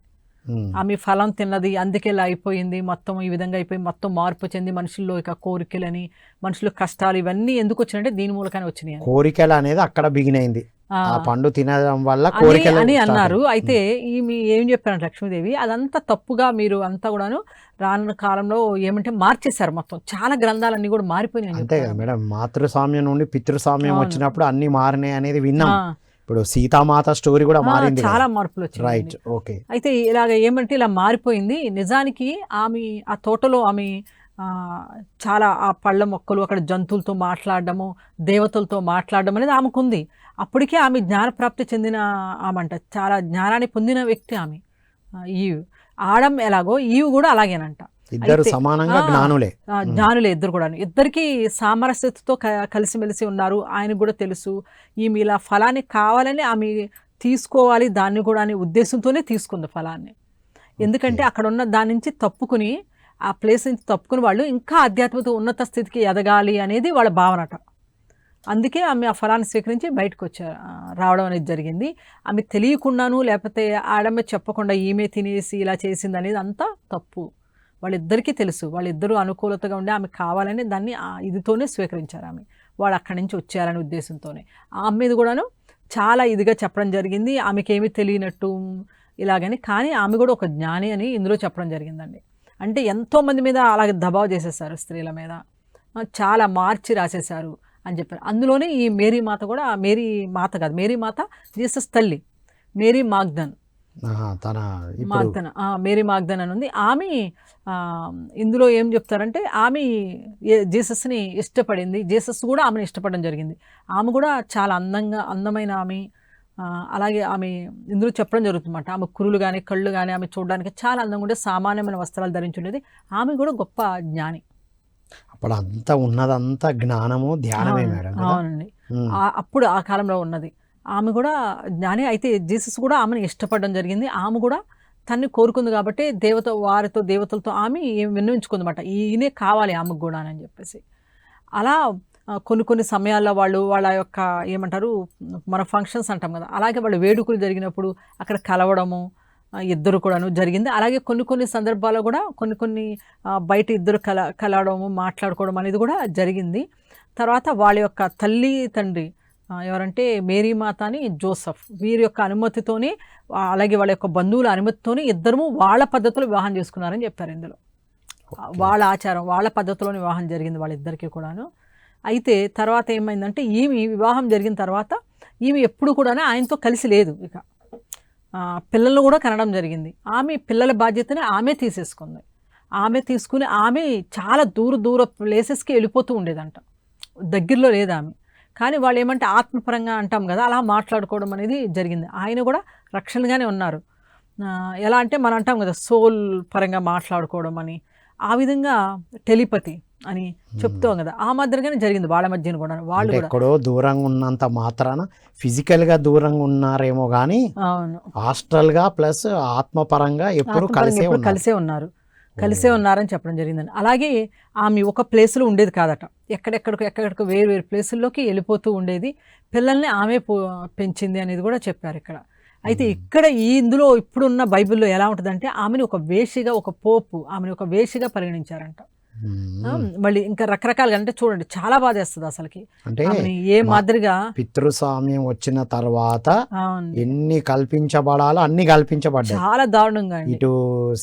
ఆమె ఫలం తిన్నది అందుకే ఇలా అయిపోయింది, మొత్తం ఈ విధంగా అయిపోయి మొత్తం మార్పు చెంది మనుషుల్లో ఇక కోరికలని, మనుషులు కష్టాలు ఇవన్నీ ఎందుకు వచ్చినాయంటే దీని మూలకనే వచ్చినాయి. కోరికలు అనేది అక్కడ బిగినైంది, ఆ పండు తినడం వల్ల కోరికలు అని అన్నారు. అయితే ఈమె ఏం చెప్పారంటే లక్ష్మీదేవి అదంతా తప్పుగా మీరు అంతా కూడాను రానున్న కాలంలో ఏమంటే మార్చేశారు, మొత్తం చాలా గ్రంథాలన్నీ కూడా మారిపోయినాయి. అంతే కదా మేడం. మాతృస్వామ్యం నుండి పితృస్వామ్యం వచ్చినప్పుడు అన్ని మారినాయి అనేది విన్నాం. ఇప్పుడు సీతామాత స్టోరీ కూడా మారింది, చాలా మార్పులు వచ్చాయి. Right, okay. అయితే ఇలాగ ఏమంటే ఇలా మారిపోయింది. నిజానికి ఆమె ఆ తోటలో ఆమె చాలా ఆ పళ్ళ మొక్కలు, అక్కడ జంతువులతో మాట్లాడడము, దేవతలతో మాట్లాడడం అనేది ఆమెకుంది. అప్పటికే ఆమె జ్ఞానప్రాప్తి చెందిన ఆమంట, చాలా జ్ఞానాన్ని పొందిన వ్యక్తి ఆమె. ఈవ్ ఆడమ్ ఎలాగో ఈవ్ కూడా అలాగేనంట. ఇద్దరు సమానంగా జ్ఞానులే ఇద్దరు కూడా. ఇద్దరికి సామరస్యతతో కలిసిమెలిసి ఉన్నారు. ఆయనకు కూడా తెలుసు ఈమె ఇలా ఫలాన్ని కావాలని ఆమె తీసుకోవాలి దాన్ని కూడా అనే ఉద్దేశంతోనే తీసుకుంది ఫలాన్ని. ఎందుకంటే అక్కడ ఉన్న దాని నుంచి తప్పుకుని, ఆ ప్లేస్ నుంచి తప్పుకుని వాళ్ళు ఇంకా ఆధ్యాత్మిక ఉన్నత స్థితికి ఎదగాలి అనేది వాళ్ళ భావనట. అందుకే ఆమె ఆ ఫలాన్ని స్వీకరించి బయటకు రావడం అనేది జరిగింది. ఆమె తెలియకుండాను లేకపోతే ఆడమే చెప్పకుండా ఈమె తినేసి ఇలా చేసింది అనేది అంతా తప్పు. వాళ్ళిద్దరికీ తెలుసు, వాళ్ళిద్దరూ అనుకూలతగా ఉండి ఆమె కావాలని దాన్ని ఇదితోనే స్వీకరించారు. ఆమె వాళ్ళు అక్కడి నుంచి వచ్చారనే ఉద్దేశంతోనే ఆమె మీద కూడాను చాలా ఇదిగా చెప్పడం జరిగింది. ఆమెకేమీ తెలియనట్టు ఇలాగని, కానీ ఆమె కూడా ఒక జ్ఞాని అని ఇందులో చెప్పడం జరిగిందండి. అంటే ఎంతోమంది మీద అలాగే దబావ్ చేసేసారు, స్త్రీల మీద చాలా మార్చి రాసేశారు అని చెప్పారు. అందులోనే ఈ మేరీ మాత కూడా, మేరీ మాత కాదు, మేరీ మాత జీసస్ తల్లి, మేరీ మాగ్దన్. తన ఇప్పుడు మాగ్దన మేరీ మాగ్దన అని ఉంది. ఆమె ఆ, ఇందులో ఏం చెప్తారంటే ఆమె జీసస్ని ఇష్టపడింది, జీసస్ కూడా ఆమెను ఇష్టపడడం జరిగింది. ఆమె కూడా చాలా అందమైన ఆమె. అలాగే ఆమె ఇందులో చెప్పడం జరుగుతుందన్నమాట. ఆమె కురులు కానీ కళ్ళు కానీ ఆమె చూడడానికి చాలా అందంగా ఉండే, సామాన్యమైన వస్త్రాలు ధరించుండేది. ఆమె కూడా గొప్ప జ్ఞాని. అప్పుడు అంతా ఉన్నదంతా జ్ఞానము ధ్యానమే మేడం కదా? అవునండి. అప్పుడు ఆ కాలంలో ఉన్నది ఆమె కూడా జ్ఞాని. అయితే జీసస్ కూడా ఆమెను ఇష్టపడడం జరిగింది. ఆమె కూడా తన్ని కోరుకుంది కాబట్టి దేవతలతో ఆమె విన్నవించుకుంది అనమాట, ఈయనే కావాలి ఆమెకు కూడా అని చెప్పేసి. అలా కొన్ని సమయాల్లో వాళ్ళ యొక్క ఏమంటారు, మన ఫంక్షన్స్ అంటాం కదా, అలాగే వాళ్ళు వేడుకలు జరిగినప్పుడు అక్కడ కలవడము ఇద్దరు కూడాను జరిగింది. అలాగే కొన్ని సందర్భాల్లో కూడా కొన్ని బయట ఇద్దరు కలవడము మాట్లాడుకోవడం అనేది కూడా జరిగింది. తర్వాత వాళ్ళ యొక్క తల్లి తండ్రి ఎవరంటే మేరీ మాత అని జోసఫ్, వీరి యొక్క అనుమతితోనే అలాగే వాళ్ళ యొక్క బంధువుల అనుమతితోనే ఇద్దరము వాళ్ళ పద్ధతిలో వివాహం చేసుకున్నారని చెప్పారు. ఇందులో వాళ్ళ ఆచారం వాళ్ళ పద్ధతిలోనే వివాహం జరిగింది వాళ్ళిద్దరికీ కూడాను. అయితే తర్వాత ఏమైందంటే ఈమె వివాహం జరిగిన తర్వాత ఈమె ఎప్పుడు కూడా ఆయనతో కలిసి లేదు. ఇక పిల్లలను కూడా కనడం జరిగింది. ఆమె పిల్లల బాధ్యతని ఆమె తీసేసుకుంది. ఆమె తీసుకుని ఆమె చాలా దూర ప్లేసెస్కి వెళ్ళిపోతూ ఉండేదంట, దగ్గరలో లేదు ఆమె. కానీ వాళ్ళు ఏమంటే ఆత్మపరంగా అంటాం కదా, అలా మాట్లాడుకోవడం అనేది జరిగింది. ఆయన కూడా రక్షణగానే ఉన్నారు. ఎలా అంటే మనం అంటాం కదా సోల్ పరంగా మాట్లాడుకోవడం అని, ఆ విధంగా టెలిపతి అని చెప్తాం కదా, ఆ మాదిరిగానే జరిగింది వాళ్ళ మధ్యన కూడా. వాళ్ళు కూడా ఎక్కడో దూరంగా ఉన్నంత మాత్రాన ఫిజికల్ గా దూరంగా ఉన్నారేమో కానీ హాస్టల్ గా ప్లస్ ఆత్మపరంగా ఎప్పుడు కలిసే ఉన్నారని చెప్పడం జరిగిందండి. అలాగే ఆమె ఒక ప్లేస్లో ఉండేది కాదట, ఎక్కడెక్కడికో వేరు ప్లేసుల్లోకి వెళ్ళిపోతూ ఉండేది. పిల్లల్ని ఆమె పెంచింది అనేది కూడా చెప్పారు ఇక్కడ. అయితే ఇక్కడ ఇందులో ఇప్పుడున్న బైబిల్లో ఎలా ఉంటుందంటే ఆమెను ఒక వేషిగా, ఒక పోపు ఆమెను ఒక వేషిగా పరిగణించారంట. మళ్ళీ ఇంకా రకరకాలుగా అంటే చూడండి చాలా బాధ వేస్తుంది అసలుకి. అంటే ఏ మాదిరిగా పితృస్వామ్యం వచ్చిన తర్వాత ఎన్ని కల్పించబడాలో అన్ని కల్పించబడ్డాయి, చాలా దారుణంగా. ఇటు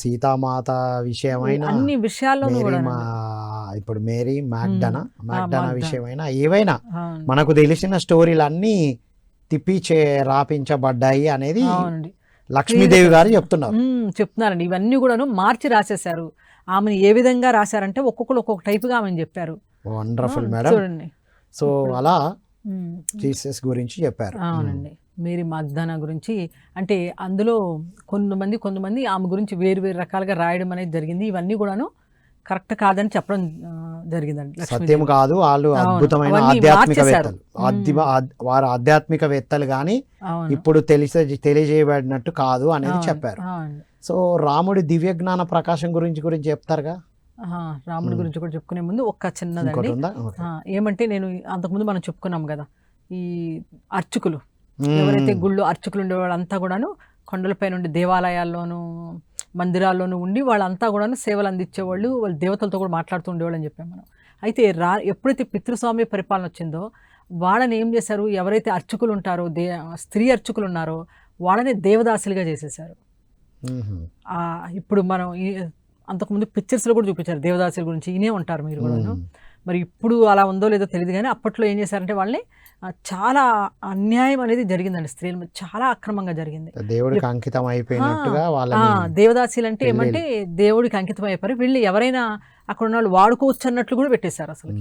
సీతామాత విషయమైన అన్ని విషయాల్లో ఇప్పుడు మేరీ మాగ్దనా విషయమైనా ఏవైనా మనకు తెలిసిన స్టోరీలు అన్నీ రాపించబడ్డాయి అనేది లక్ష్మీదేవి గారు చెప్తున్నారండి. ఇవన్నీ కూడాను మార్చి రాసేశారు. ఆమెను ఏ విధంగా రాశారంటే ఒక్కొక్కరు ఒక్కొక్క టైపుగా ఆమెను చెప్పారు. Wonderful madam. చూడండి, సో అలా జీసస్ గురించి చెప్పారు. అవునండి, మేరీ మాగ్దనా గురించి. అంటే అందులో కొంతమంది ఆమె గురించి వేరు రకాలుగా రాయడం అనేది జరిగింది. ఇవన్నీ కూడాను కరెక్ట్ కాదని చెప్పడం జరిగిందండి. సత్యం కాదు, వాళ్ళు అద్భుతమైన ఆధ్యాత్మికవేత్తలు, వారు ఆధ్యాత్మికవేత్తలు కానీ ఇప్పుడు తెలియజేయబడినట్టు కాదు అనేది చెప్పారు. సో రాముడి దివ్య జ్ఞాన ప్రకాశం గురించి చెప్తారుగా. రాముడి గురించి కూడా చెప్పుకునే ముందు ఒక్క చిన్నదండి. ఏమంటే నేను అంతకుముందు మనం చెప్పుకున్నాం కదా, ఈ అర్చకులు ఎవరైతే గుళ్ళు అర్చకులు ఉండేవాళ్ళంతా కూడాను కొండలపై నుండి దేవాలయాల్లోనూ మందిరాల్లోనూ ఉండి వాళ్ళంతా కూడాను సేవలు అందించేవాళ్ళు, వాళ్ళు దేవతలతో కూడా మాట్లాడుతూ ఉండేవాళ్ళు అని చెప్పాం మనం. అయితే ఎప్పుడైతే పితృస్వామ్య పరిపాలన వచ్చిందో వాళ్ళని ఏం చేశారు, ఎవరైతే అర్చకులు ఉంటారో స్త్రీ అర్చకులు ఉన్నారో వాళ్ళని దేవదాసులుగా చేసేసారు. ఇప్పుడు మనం అంతకుముందు పిక్చర్స్లో కూడా చూపించారు దేవదాసుల గురించి, ఈయనే ఉంటారు మీరు కూడాను. మరి ఇప్పుడు అలా ఉందో లేదో తెలియదు కానీ అప్పట్లో ఏం చేశారంటే వాళ్ళని చాలా అన్యాయం అనేది జరిగిందండి, స్త్రీల మీద చాలా అక్రమంగా జరిగింది. దేవుడికి అంకితం అయిపోయినట్టుగా దేవదాసీలు అంటే ఏమంటే దేవుడికి అంకితం అయిపోయి వీళ్ళు ఎవరైనా అక్కడ ఉన్న వాళ్ళు వాడుకోవచ్చు అన్నట్లు కూడా పెట్టేశారు అసలు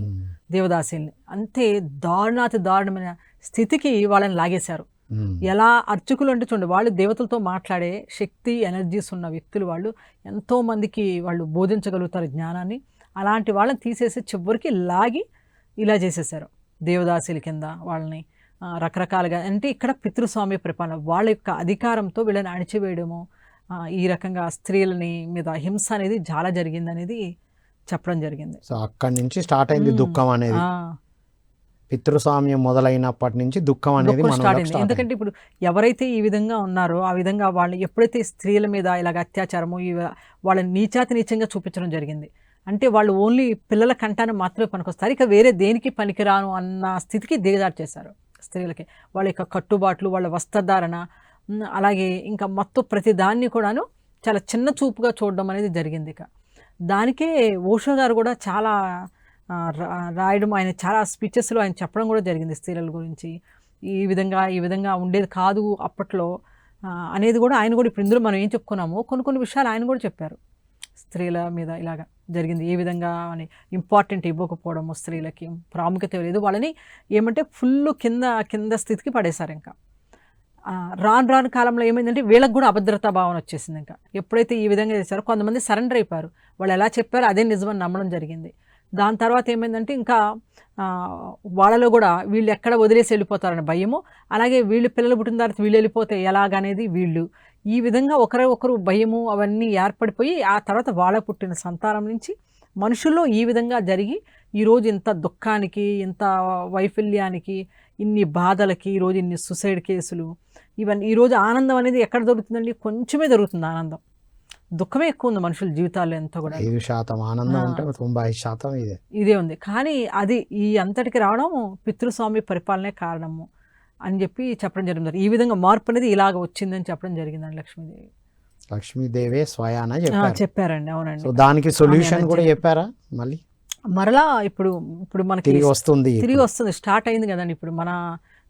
దేవదాసీల్ని. అంతే దారుణమైన స్థితికి వాళ్ళని లాగేశారు. ఎలా అర్చకులు అంటే చూడండి, వాళ్ళు దేవతలతో మాట్లాడే శక్తి ఎనర్జీస్ ఉన్న వ్యక్తులు, వాళ్ళు ఎంతో మందికి వాళ్ళు బోధించగలుగుతారు జ్ఞానాన్ని. అలాంటి వాళ్ళని తీసేసి చివరికి లాగి ఇలా చేసేసారు దేవదాసుల కింద వాళ్ళని రకరకాలుగా. అంటే ఇక్కడ పితృస్వామ్య పరిపాలన, వాళ్ళ యొక్క అధికారంతో వీళ్ళని అణిచివేయడము, ఈ రకంగా స్త్రీలని మీద హింస అనేది చాలా జరిగింది అనేది చెప్పడం జరిగింది. సో అక్కడి నుంచి స్టార్ట్ అయింది దుఃఖం అనేది. పితృస్వామ్యం మొదలైనప్పటి నుంచి దుఃఖం అనేది స్టార్ట్ అయింది. ఎందుకంటే ఇప్పుడు ఎవరైతే ఈ విధంగా ఉన్నారో ఆ విధంగా వాళ్ళని ఎప్పుడైతే స్త్రీల మీద ఇలాగ అత్యాచారము వాళ్ళని నీచంగా చూపించడం జరిగింది. అంటే వాళ్ళు ఓన్లీ పిల్లల కంటాన్ని మాత్రమే పనికొస్తారు, ఇక వేరే దేనికి పనికిరాను అన్న స్థితికి దిగజారు చేశారు స్త్రీలకి. వాళ్ళ యొక్క కట్టుబాట్లు, వాళ్ళ వస్త్రధారణ, అలాగే ఇంకా మొత్తం ప్రతి దాన్ని కూడాను చాలా చిన్న చూపుగా చూడడం అనేది జరిగింది. ఇక దానికే ఓషో గారు కూడా చాలా రాయడం, ఆయన చాలా స్పీచెస్లో ఆయన చెప్పడం కూడా జరిగింది స్త్రీల గురించి. ఈ విధంగా ఉండేది కాదు అప్పట్లో, అనేది కూడా ఆయన కూడా ఇప్పుడు ఇందులో మనం ఏం చెప్పుకున్నామో కొన్ని విషయాలు ఆయన కూడా చెప్పారు. స్త్రీల మీద ఇలాగా జరిగింది, ఏ విధంగా అని ఇంపార్టెంట్ ఇవ్వకపోవడము, స్త్రీలకి ప్రాముఖ్యత లేదు, వాళ్ళని ఏమంటే ఫుల్ కింద స్థితికి పడేశారు. ఇంకా రాను కాలంలో ఏమైందంటే వీళ్ళకి కూడా అభద్రతా భావన వచ్చేసింది. ఇంకా ఎప్పుడైతే ఈ విధంగా చేశారో కొంతమంది సరెండర్ అయిపోయారు, వాళ్ళు ఎలా చెప్పారో అదే నిజమని నమ్మడం జరిగింది. దాని తర్వాత ఏమైందంటే ఇంకా వాళ్ళలో కూడా వీళ్ళు ఎక్కడ వదిలేసి వెళ్ళిపోతారని భయము, అలాగే వీళ్ళు పిల్లలు పుట్టిన తర్వాత వీళ్ళు వెళ్ళిపోతే ఎలాగనేది వీళ్ళు, ఈ విధంగా ఒకరు భయము అవన్నీ ఏర్పడిపోయి ఆ తర్వాత వాళ్ళ పుట్టిన సంతానం నుంచి మనుషుల్లో ఈ విధంగా జరిగి ఈరోజు ఇంత దుఃఖానికి, ఇంత వైఫల్యానికి, ఇన్ని బాధలకి, ఈరోజు ఇన్ని సూసైడ్ కేసులు, ఇవన్నీ ఈరోజు ఆనందం అనేది ఎక్కడ దొరుకుతుందండి? కొంచెమే దొరుకుతుంది ఆనందం, దుఃఖమే ఎక్కువ ఉంది మనుషుల జీవితాల్లో ఎంత కూడా. 5% ఆనందం ఉంటే 95% ఇదే ఉంది. కానీ అది ఈ అంతటికి రావడం పితృస్వామి పరిపాలనే కారణము అని చెప్పి చెప్పడం జరిగింది. ఈ విధంగా మార్పు అనేది ఇలాగ వచ్చిందని చెప్పడం జరిగిందండి లక్ష్మీదేవి స్వయాన చెప్పారండి. అవునండి. సో దానికి సొల్యూషన్ కూడా చెప్పారా? మళ్ళీ మరలా ఇప్పుడు మనకి తిరిగి వస్తుంది, స్టార్ట్ అయింది కదండి. ఇప్పుడు మన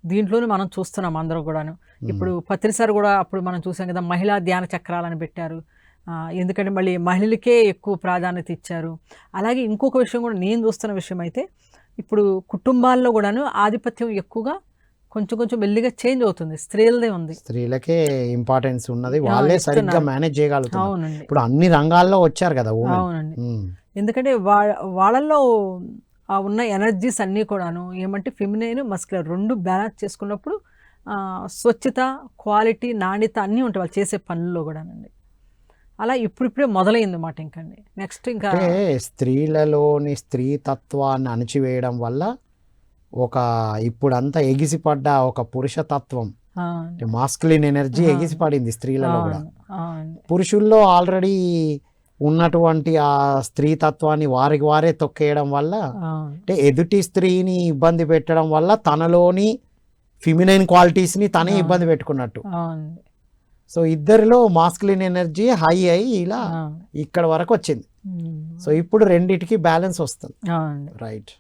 దీంట్లోనే మనం చూస్తున్నాం అందరూ కూడాను. ఇప్పుడు పత్రిసారి కూడా అప్పుడు మనం చూసాం కదా, మహిళా ధ్యాన చక్రాలని పెట్టారు. ఎందుకంటే మళ్ళీ మహిళలకే ఎక్కువ ప్రాధాన్యత ఇచ్చారు. అలాగే ఇంకొక విషయం కూడా నేను చూస్తున్న విషయం అయితే, ఇప్పుడు కుటుంబాల్లో కూడాను ఆధిపత్యం ఎక్కువగా కొంచెం మెల్లిగా చేంజ్ అవుతుంది, స్త్రీలదే ఉంది. స్త్రీలకే ఇంపార్టెన్స్ ఉన్నది, వాళ్ళే సరిగ్గా మేనేజ్ చేయగలుగుతారు. అవునండి. ఇప్పుడు అన్ని రంగాల్లో వచ్చారు కదా. అవునండి. ఎందుకంటే వాళ్ళల్లో ఉన్న ఎనర్జీస్ అన్నీ కూడాను ఏమంటే ఫెమినైన్, మస్కులర్ రెండు బ్యాలెన్స్ చేసుకున్నప్పుడు స్వచ్ఛత, క్వాలిటీ, నాణ్యత అన్నీ ఉంటాయి వాళ్ళు చేసే పనుల్లో కూడానండి. అలా ఇప్పుడిప్పుడే మొదలైంది మాట. ఇంకండి నెక్స్ట్ ఇంకా స్త్రీలలోని స్త్రీతత్వాన్ని అణచివేయడం వల్ల ఇప్పుడంతా ఎగిసిపడ్డ ఒక పురుషతత్వం, మాస్కులిన్ ఎనర్జీ ఎగిసిపడింది స్త్రీలలో కూడా. పురుషుల్లో ఆల్రెడీ ఉన్నటువంటి ఆ స్త్రీతత్వాన్ని వారే తొక్కేయడం వల్ల, అంటే ఎదుటి స్త్రీని ఇబ్బంది పెట్టడం వల్ల తనలోని ఫిమినైన్ క్వాలిటీస్ని తనే ఇబ్బంది పెట్టుకున్నట్టు. సో ఇద్దరిలో మాస్కులిన్ ఎనర్జీ హై అయ్యి ఇలా ఇక్కడ వరకు వచ్చింది. సో ఇప్పుడు రెండిటికి బ్యాలెన్స్ వస్తుంది. రైట్.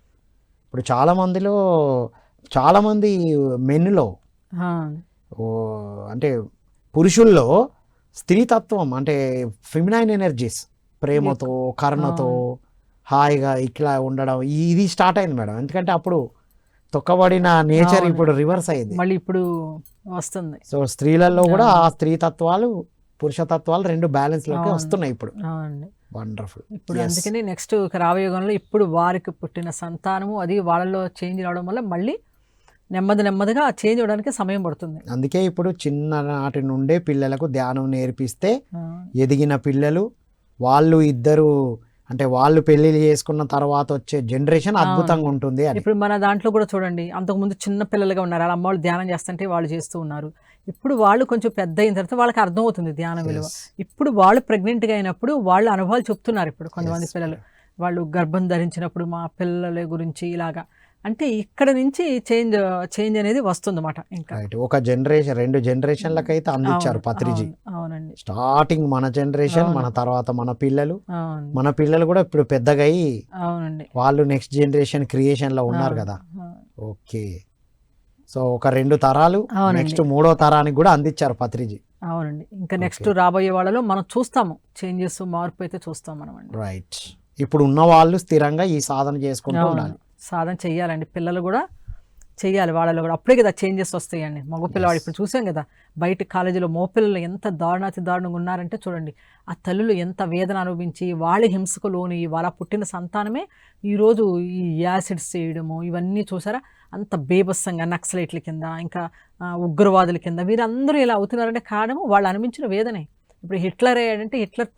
ఇప్పుడు చాలా మంది మెన్లో అంటే పురుషుల్లో స్త్రీతత్వం అంటే ఫిమినైన్ ఎనర్జీస్, ప్రేమతో, కరుణతో, హాయిగా ఇట్లా ఉండడం ఇది స్టార్ట్ అయింది మేడం. ఎందుకంటే అప్పుడు తొక్కబడిన నేచర్ ఇప్పుడు రివర్స్ అయింది, మళ్ళీ ఇప్పుడు వస్తుంది. సో స్త్రీలలో కూడా ఆ స్త్రీతత్వాలు, పురుషతత్వాలు రెండు బ్యాలెన్స్ లోకి వస్తున్నాయి ఇప్పుడు. వండర్ఫుల్. ఇప్పుడు అందుకని నెక్స్ట్ రావయోగంలో ఇప్పుడు వారికి పుట్టిన సంతానము అది వాళ్ళలో చేంజ్ రావడం వల్ల మళ్ళీ నెమ్మదిగా చేంజ్ అవడానికి సమయం పడుతుంది. అందుకే ఇప్పుడు చిన్ననాటి నుండే పిల్లలకు ధ్యానం నేర్పిస్తే ఎదిగిన పిల్లలు వాళ్ళు ఇద్దరు అంటే వాళ్ళు పెళ్లి చేసుకున్న తర్వాత వచ్చే జనరేషన్ అద్భుతంగా ఉంటుంది అని. ఇప్పుడు మన దాంట్లో కూడా చూడండి, అంతకుముందు చిన్న పిల్లలుగా ఉన్నారు, వాళ్ళ అమ్మ వాళ్ళు ధ్యానం చేస్తుంటే వాళ్ళు చేస్తూ ఉన్నారు. ఇప్పుడు వాళ్ళు కొంచెం పెద్ద అయిన తర్వాత వాళ్ళకి అర్థమవుతుంది ధ్యానం విలువ. ఇప్పుడు వాళ్ళు ప్రెగ్నెంట్గా అయినప్పుడు వాళ్ళ అనుభవాలు చెప్తున్నారు. ఇప్పుడు కొంతమంది పిల్లలు వాళ్ళు గర్భం ధరించినప్పుడు మా పిల్లల గురించి ఇలాగా, అంటే ఇక్కడ నుంచి చేంజ్ అనేది వస్తుంది అన్నమాట. ఇంకా ఒక జనరేషన్ 2 జనరేషన్లకైతే అందించారు పత్రిజీ. అవునండి. స్టార్టింగ్ మన జనరేషన్, మన తర్వాత మన పిల్లలు కూడా ఇప్పుడు పెద్దగా అయ్యి వాళ్ళు నెక్స్ట్ జనరేషన్ క్రియేషన్ లో ఉన్నారు కదా. ఓకే. సో ఒక 2 తరాలు, నెక్స్ట్ 3వ తరానికి కూడా అందించారు పత్రిజీ. అవునండి. ఇంకా నెక్స్ట్ రాబోయే వాళ్ళలో మనం చూస్తాము చేంజెస్, మార్పు అయితే చూస్తాం మనం. రైట్. ఇప్పుడు ఉన్న వాళ్ళు స్థిరంగా ఈ సాధన చేసుకుంటూ ఉండాలి, సాధన చెయ్యాలండి. పిల్లలు కూడా చెయ్యాలి, వాళ్ళలో కూడా అప్పుడే కదా చేంజెస్ వస్తాయండి. మగపిల్లవాడు ఇప్పుడు చూసాం కదా బయట కాలేజీలో మగపిల్లలు ఎంత దారుణంగా ఉన్నారంటే చూడండి, ఆ తల్లులు ఎంత వేదన అనుభవించి వాళ్ళ హింసకు లోని వాళ్ళ పుట్టిన సంతానమే ఈరోజు ఈ యాసిడ్స్ చేయడము ఇవన్నీ చూసారా, అంత బేబస్సంగా నక్సలైట్ల కింద, ఇంకా ఉగ్రవాదుల కింద వీరందరూ ఇలా అవుతున్నారంటే కారణము వాళ్ళు అనిపించిన వేదనే. ఇప్పుడు హిట్లర్ అయ్యాడంటే హిట్లర్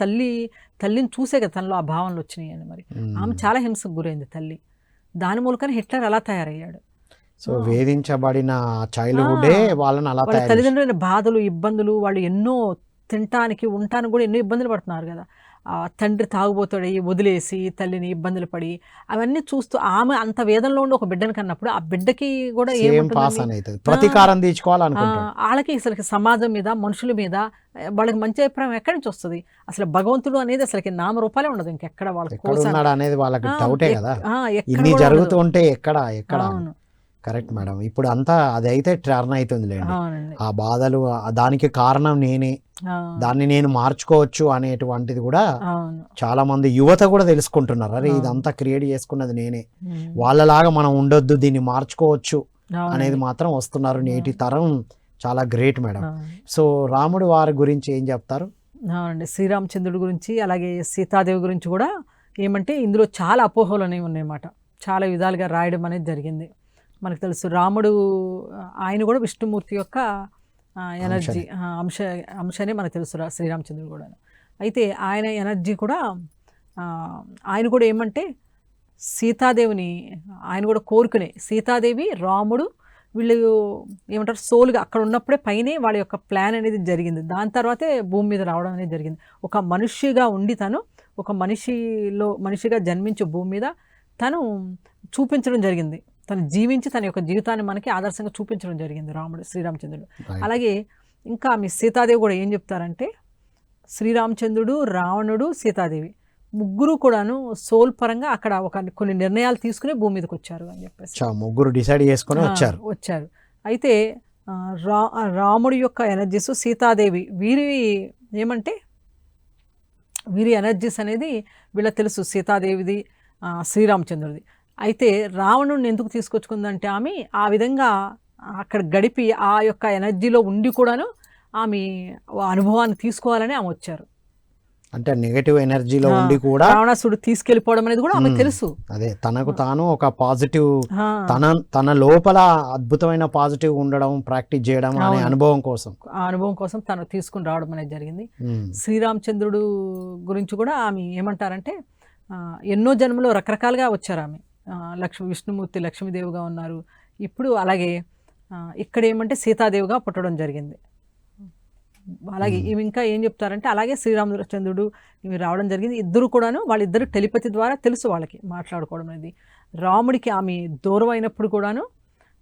తల్లిని చూసే కదా తనలో ఆ భావనలు వచ్చినాయి అని. మరి ఆమె చాలా హింసకు గురైంది తల్లి, దాని మూలకని హిట్లర్ అలా తయారయ్యాడు. సో వేధించబడిన చైల్డ్హుడే వాళ్ళని అలా వాళ్ళ తల్లిదండ్రులైన బాధలు, ఇబ్బందులు, వాళ్ళు ఎన్నో తినటానికి ఉండటానికి కూడా ఎన్నో ఇబ్బందులు పడుతున్నారు కదా. తండ్రి తాగుబోతాడు వదిలేసి తల్లిని ఇబ్బందులు పడి అవన్నీ చూస్తూ ఆమె అంత వేదనలో ఉండి ఒక బిడ్డని కన్నప్పుడు ఆ బిడ్డకి కూడా ప్రతీకారం తీర్చుకోవాలనుకుంటారు. వాళ్ళకి అసలు సమాజం మీద, మనుషుల మీద వాళ్ళకి మంచి అభిప్రాయం ఎక్కడి నుంచి వస్తుంది? అసలు భగవంతుడు అనేది అసలు నామరూపాలే ఉండదు ఇంకెక్కడ వాళ్ళకి అనేది వాళ్ళకి డౌటే కదా. ఇన్ని జరుగుతూ ఉంటే ఎక్కడ కరెక్ట్ మేడం. ఇప్పుడు అంతా అదైతే టర్న్ అవుతుందిలేండి. అవునండి. ఆ బాధలు దానికి కారణం నేనే, దాన్ని నేను మార్చుకోవచ్చు అనేటువంటిది కూడా అవును. చాలా మంది యువత కూడా తెలుసుకుంటున్నారు. అరే ఇదంతా క్రియేట్ చేసుకున్నది నేనే, వాళ్ళలాగా మనం ఉండొద్దు, దీన్ని మార్చుకోవచ్చు అనేది మాత్రం వస్తున్నారు. నేటి తరం చాలా గ్రేట్ మేడం. సో రాముడు వారి గురించి ఏం చెప్తారు? అవునండి, శ్రీరామచంద్రుడి గురించి అలాగే సీతాదేవి గురించి కూడా ఏమంటే ఇందులో చాలా అపోహలు అనేవి ఉన్నాయన్నమాట. చాలా విధాలుగా రాయడం అనేది జరిగింది. మనకు తెలుసు రాముడు ఆయన కూడా విష్ణుమూర్తి యొక్క ఎనర్జీ అంశనే మనకు తెలుసు శ్రీరామచంద్రుడు కూడా. అయితే ఆయన ఎనర్జీ కూడా ఆయన కూడా ఏమంటే సీతాదేవిని ఆయన కూడా కోరుకునే, సీతాదేవి రాముడు వీళ్ళు ఏమంటారు సోల్గా అక్కడ ఉన్నప్పుడే పైనే వాళ్ళ యొక్క ప్లాన్ అనేది జరిగింది. దాని తర్వాతే భూమి మీద రావడం అనేది జరిగింది. ఒక మనిషిగా ఉండి తను ఒక మనిషిగా జన్మించే భూమి మీద తను చూపించడం జరిగింది. తను జీవించి తన యొక్క జీవితాన్ని మనకి ఆదర్శంగా చూపించడం జరిగింది రాముడు, శ్రీరామచంద్రుడు. అలాగే ఇంకా మీ సీతాదేవి కూడా ఏం చెప్తారంటే శ్రీరామచంద్రుడు, రావణుడు, సీతాదేవి ముగ్గురు కూడాను సోల్ పరంగా అక్కడ కొన్ని నిర్ణయాలు తీసుకుని భూమి మీదకి వచ్చారు అని చెప్పేసి ముగ్గురు డిసైడ్ చేసుకుని వచ్చారు. అయితే రాముడి యొక్క ఎనర్జీస్, సీతాదేవి వీరి ఏమంటే వీరి ఎనర్జీస్ అనేది వీళ్ళ తెలుసు, సీతాదేవిది శ్రీరామచంద్రుడిది. అయితే రావణుడిని ఎందుకు తీసుకొచ్చుకుందంటే ఆమె ఆ విధంగా అక్కడ గడిపి ఆ యొక్క ఎనర్జీలో ఉండి కూడాను ఆమె అనుభవాన్ని తీసుకోవాలని ఆమె వచ్చారు. అంటే నెగటివ్ ఎనర్జీలో ఉండి కూడా రావణాసుడు తీసుకెళ్లిపోవడం అనేది కూడా ఆమె తెలుసు. అదే తనకు తాను ఒక పాజిటివ్, తన లోపల అద్భుతమైన పాజిటివ్ ఉండడం, ప్రాక్టీస్ చేయడం అనే అనుభవం కోసం తను తీసుకుని రావడం అనేది జరిగింది. శ్రీరామచంద్రుడు గురించి కూడా ఆమె ఏమంటారంటే ఎన్నో జన్మలో రకరకాలుగా వచ్చారు ఆమె. విష్ణుమూర్తి లక్ష్మీదేవిగా ఉన్నారు. ఇప్పుడు అలాగే ఇక్కడ ఏమంటే సీతాదేవిగా పుట్టడం జరిగింది. అలాగే ఇవి ఇంకా ఏం చెప్తారంటే అలాగే శ్రీరామచంద్రుడు ఇవి రావడం జరిగింది. ఇద్దరు కూడాను వాళ్ళిద్దరు టెలిపతి ద్వారా తెలుసు వాళ్ళకి మాట్లాడుకోవడం అనేది. రాముడికి ఆమె దూరం అయినప్పుడు కూడాను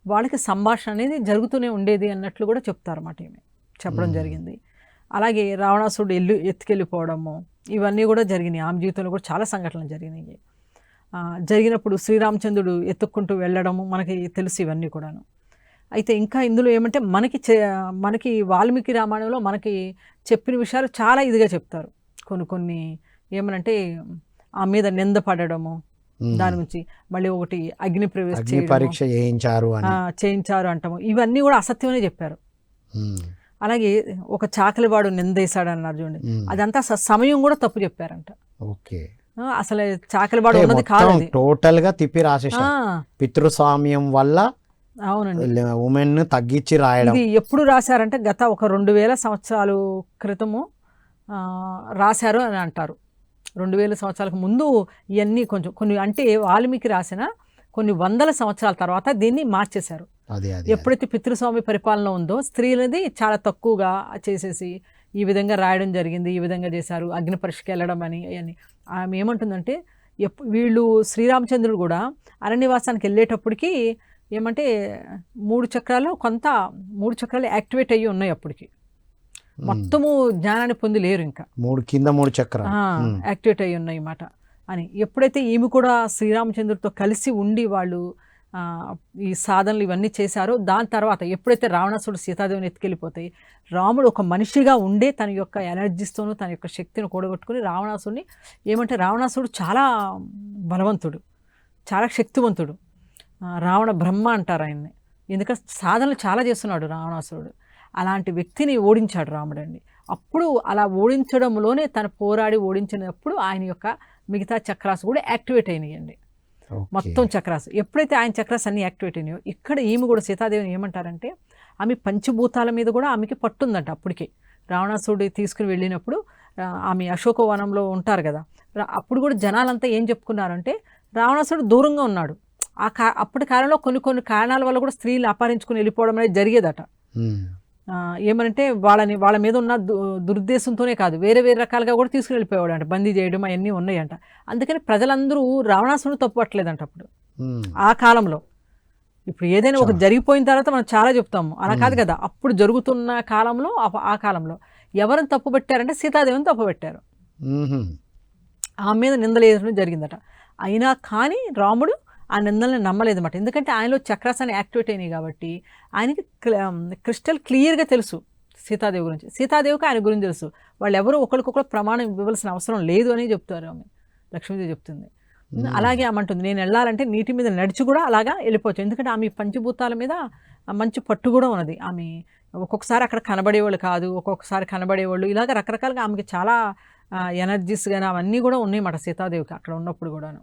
వాళ్ళకి సంభాషణ అనేది జరుగుతూనే ఉండేది అన్నట్లు కూడా చెప్తారన్నమాట. ఏమి చెప్పడం జరిగింది. అలాగే రావణాసుడు ఎత్తుకెళ్ళిపోవడము ఇవన్నీ కూడా జరిగినాయి. ఆమె జీవితంలో కూడా చాలా సంఘటనలు జరిగినాయి. జరిగినప్పుడు శ్రీరామచంద్రుడు ఎత్తుక్కుంటూ వెళ్ళడము మనకి తెలుసు ఇవన్నీ కూడాను. అయితే ఇంకా ఇందులో ఏమంటే మనకి వాల్మీకి రామాయణంలో మనకి చెప్పిన విషయాలు చాలా ఇదిగా చెప్తారు. కొన్ని ఏమనంటే ఆ మీద నింద పడడము, దాని గురించి మళ్ళీ ఒకటి అగ్ని పరీక్ష చేయించారు అంటాము, ఇవన్నీ కూడా అసత్యమనే చెప్పారు. అలాగే ఒక చాకలివాడు నిందేశాడు అన్నారు చూడండి, అదంతా సమయం కూడా తప్పు చెప్పారంట. అసలు చాకలివాడు ఉన్నది కాదు, టోటల్ గా తిప్పి రాసేసారు. పితృస్వామ్యం వల్ల అవునండి ఉమెన్ తగ్గించి రాయడం. ఇది ఎప్పుడు రాశారంటే గత ఒక 2000 సంవత్సరాలు క్రితము రాశారు అని అంటారు. 2000 సంవత్సరాలకు ముందు ఇవన్నీ కొన్ని అంటే వాల్మీకి రాసిన కొన్ని వందల సంవత్సరాల తర్వాత దీన్ని మార్చేశారు. ఎప్పుడైతే పితృస్వామి పరిపాలన ఉందో స్త్రీలది చాలా తక్కువగా చేసేసి ఈ విధంగా రాయడం జరిగింది, ఈ విధంగా చేశారు, అగ్ని పరీక్షకి వెళ్ళడం అని. ఆమె ఏమంటుందంటే వీళ్ళు శ్రీరామచంద్రుడు కూడా అరణ్యవాసానికి వెళ్ళేటప్పటికి ఏమంటే 3 చక్రాలు యాక్టివేట్ అయ్యి ఉన్నాయి. అప్పటికి మొత్తము జ్ఞానాన్ని పొంది లేరు, ఇంకా 3 చక్రాలు యాక్టివేట్ అయ్యి ఉన్నాయి అన్నమాట అని. ఎప్పుడైతే ఈమె కూడా శ్రీరామచంద్రుడితో కలిసి ఉండి వాళ్ళు ఈ సాధనలు ఇవన్నీ చేశారో దాని తర్వాత ఎప్పుడైతే రావణాసుడు సీతాదేవిని ఎత్తుకెళ్ళిపోతాయి, రాముడు ఒక మనిషిగా ఉండే తన యొక్క ఎనర్జీస్తోనూ తన యొక్క శక్తిని కూడగొట్టుకుని రావణాసుడిని ఏమంటే రావణాసుడు చాలా బలవంతుడు, చాలా శక్తివంతుడు, రావణ బ్రహ్మ అంటారు ఆయన్ని. ఎందుకంటే సాధనలు చాలా చేస్తున్నాడు రావణాసురుడు. అలాంటి వ్యక్తిని ఓడించాడు రాముడు అండి. అప్పుడు అలా ఓడించడంలోనే తను పోరాడి ఓడించినప్పుడు ఆయన యొక్క మిగతా చక్రాస్ కూడా యాక్టివేట్ అయినాయండి. మొత్తం చక్రాస్ ఎప్పుడైతే ఆయన చక్రాస్ అన్ని యాక్టివేట్ అయినాయో ఇక్కడ ఈమె కూడా సీతాదేవిని ఏమంటారంటే ఆమె పంచభూతాల మీద కూడా ఆమెకి పట్టుందంట. అప్పటికే రావణాసురుడు తీసుకుని వెళ్ళినప్పుడు ఆమె అశోకవనంలో ఉంటారు కదా, అప్పుడు కూడా జనాలంతా ఏం చెప్పుకున్నారంటే రావణాసురుడు దూరంగా ఉన్నాడు. అప్పటి కాలంలో కొన్ని కారణాల వల్ల కూడా స్త్రీలు అపహరించుకుని వెళ్ళిపోవడం అనేది జరిగేదట. ఏమనంటే వాళ్ళ మీద ఉన్న దురుద్దేశంతోనే కాదు, వేరే రకాలుగా కూడా తీసుకుని వెళ్ళిపోయాడు అంట, బందీ చేయడం అవన్నీ ఉన్నాయంట. అందుకని ప్రజలందరూ రావణాసురుడు తప్పు పట్టలేదంట అప్పుడు ఆ కాలంలో. ఇప్పుడు ఏదైనా ఒక జరిగిపోయిన తర్వాత మనం చాలా చెప్తాము, అలా కాదు కదా. అప్పుడు జరుగుతున్న కాలంలో ఆ కాలంలో ఎవరిని తప్పు పెట్టారంటే సీతాదేవిని తప్పు పెట్టారు, ఆమె మీద నిందలేయడం జరిగిందట. అయినా కానీ రాముడు ఆ నిందల్ని నమ్మలేదన్నమాట. ఎందుకంటే ఆయనలో చక్రాస్ అని యాక్టివేట్ అయినాయి కాబట్టి ఆయనకి క్రిస్టల్ క్లియర్గా తెలుసు సీతాదేవి గురించి, సీతాదేవికి ఆయన గురించి తెలుసు. వాళ్ళు ఎవరు ఒకరికొకరు ప్రమాణం ఇవ్వాల్సిన అవసరం లేదు అని చెప్తారు ఆమె, లక్ష్మీదేవి చెప్తుంది. అలాగే ఆమంటుంది, నేను వెళ్ళాలంటే నీటి మీద నడిచి కూడా అలాగా వెళ్ళిపోవచ్చు. ఎందుకంటే ఆమె పంచభూతాల మీద మంచి పట్టు కూడా ఉన్నది. ఆమె ఒక్కొక్కసారి అక్కడ కనబడేవాళ్ళు కాదు, ఒక్కొక్కసారి కనబడేవాళ్ళు, ఇలాగ రకరకాలుగా ఆమెకి చాలా ఎనర్జీస్ కానీ అవన్నీ కూడా ఉన్నాయన్నమాట సీతాదేవికి అక్కడ ఉన్నప్పుడు కూడాను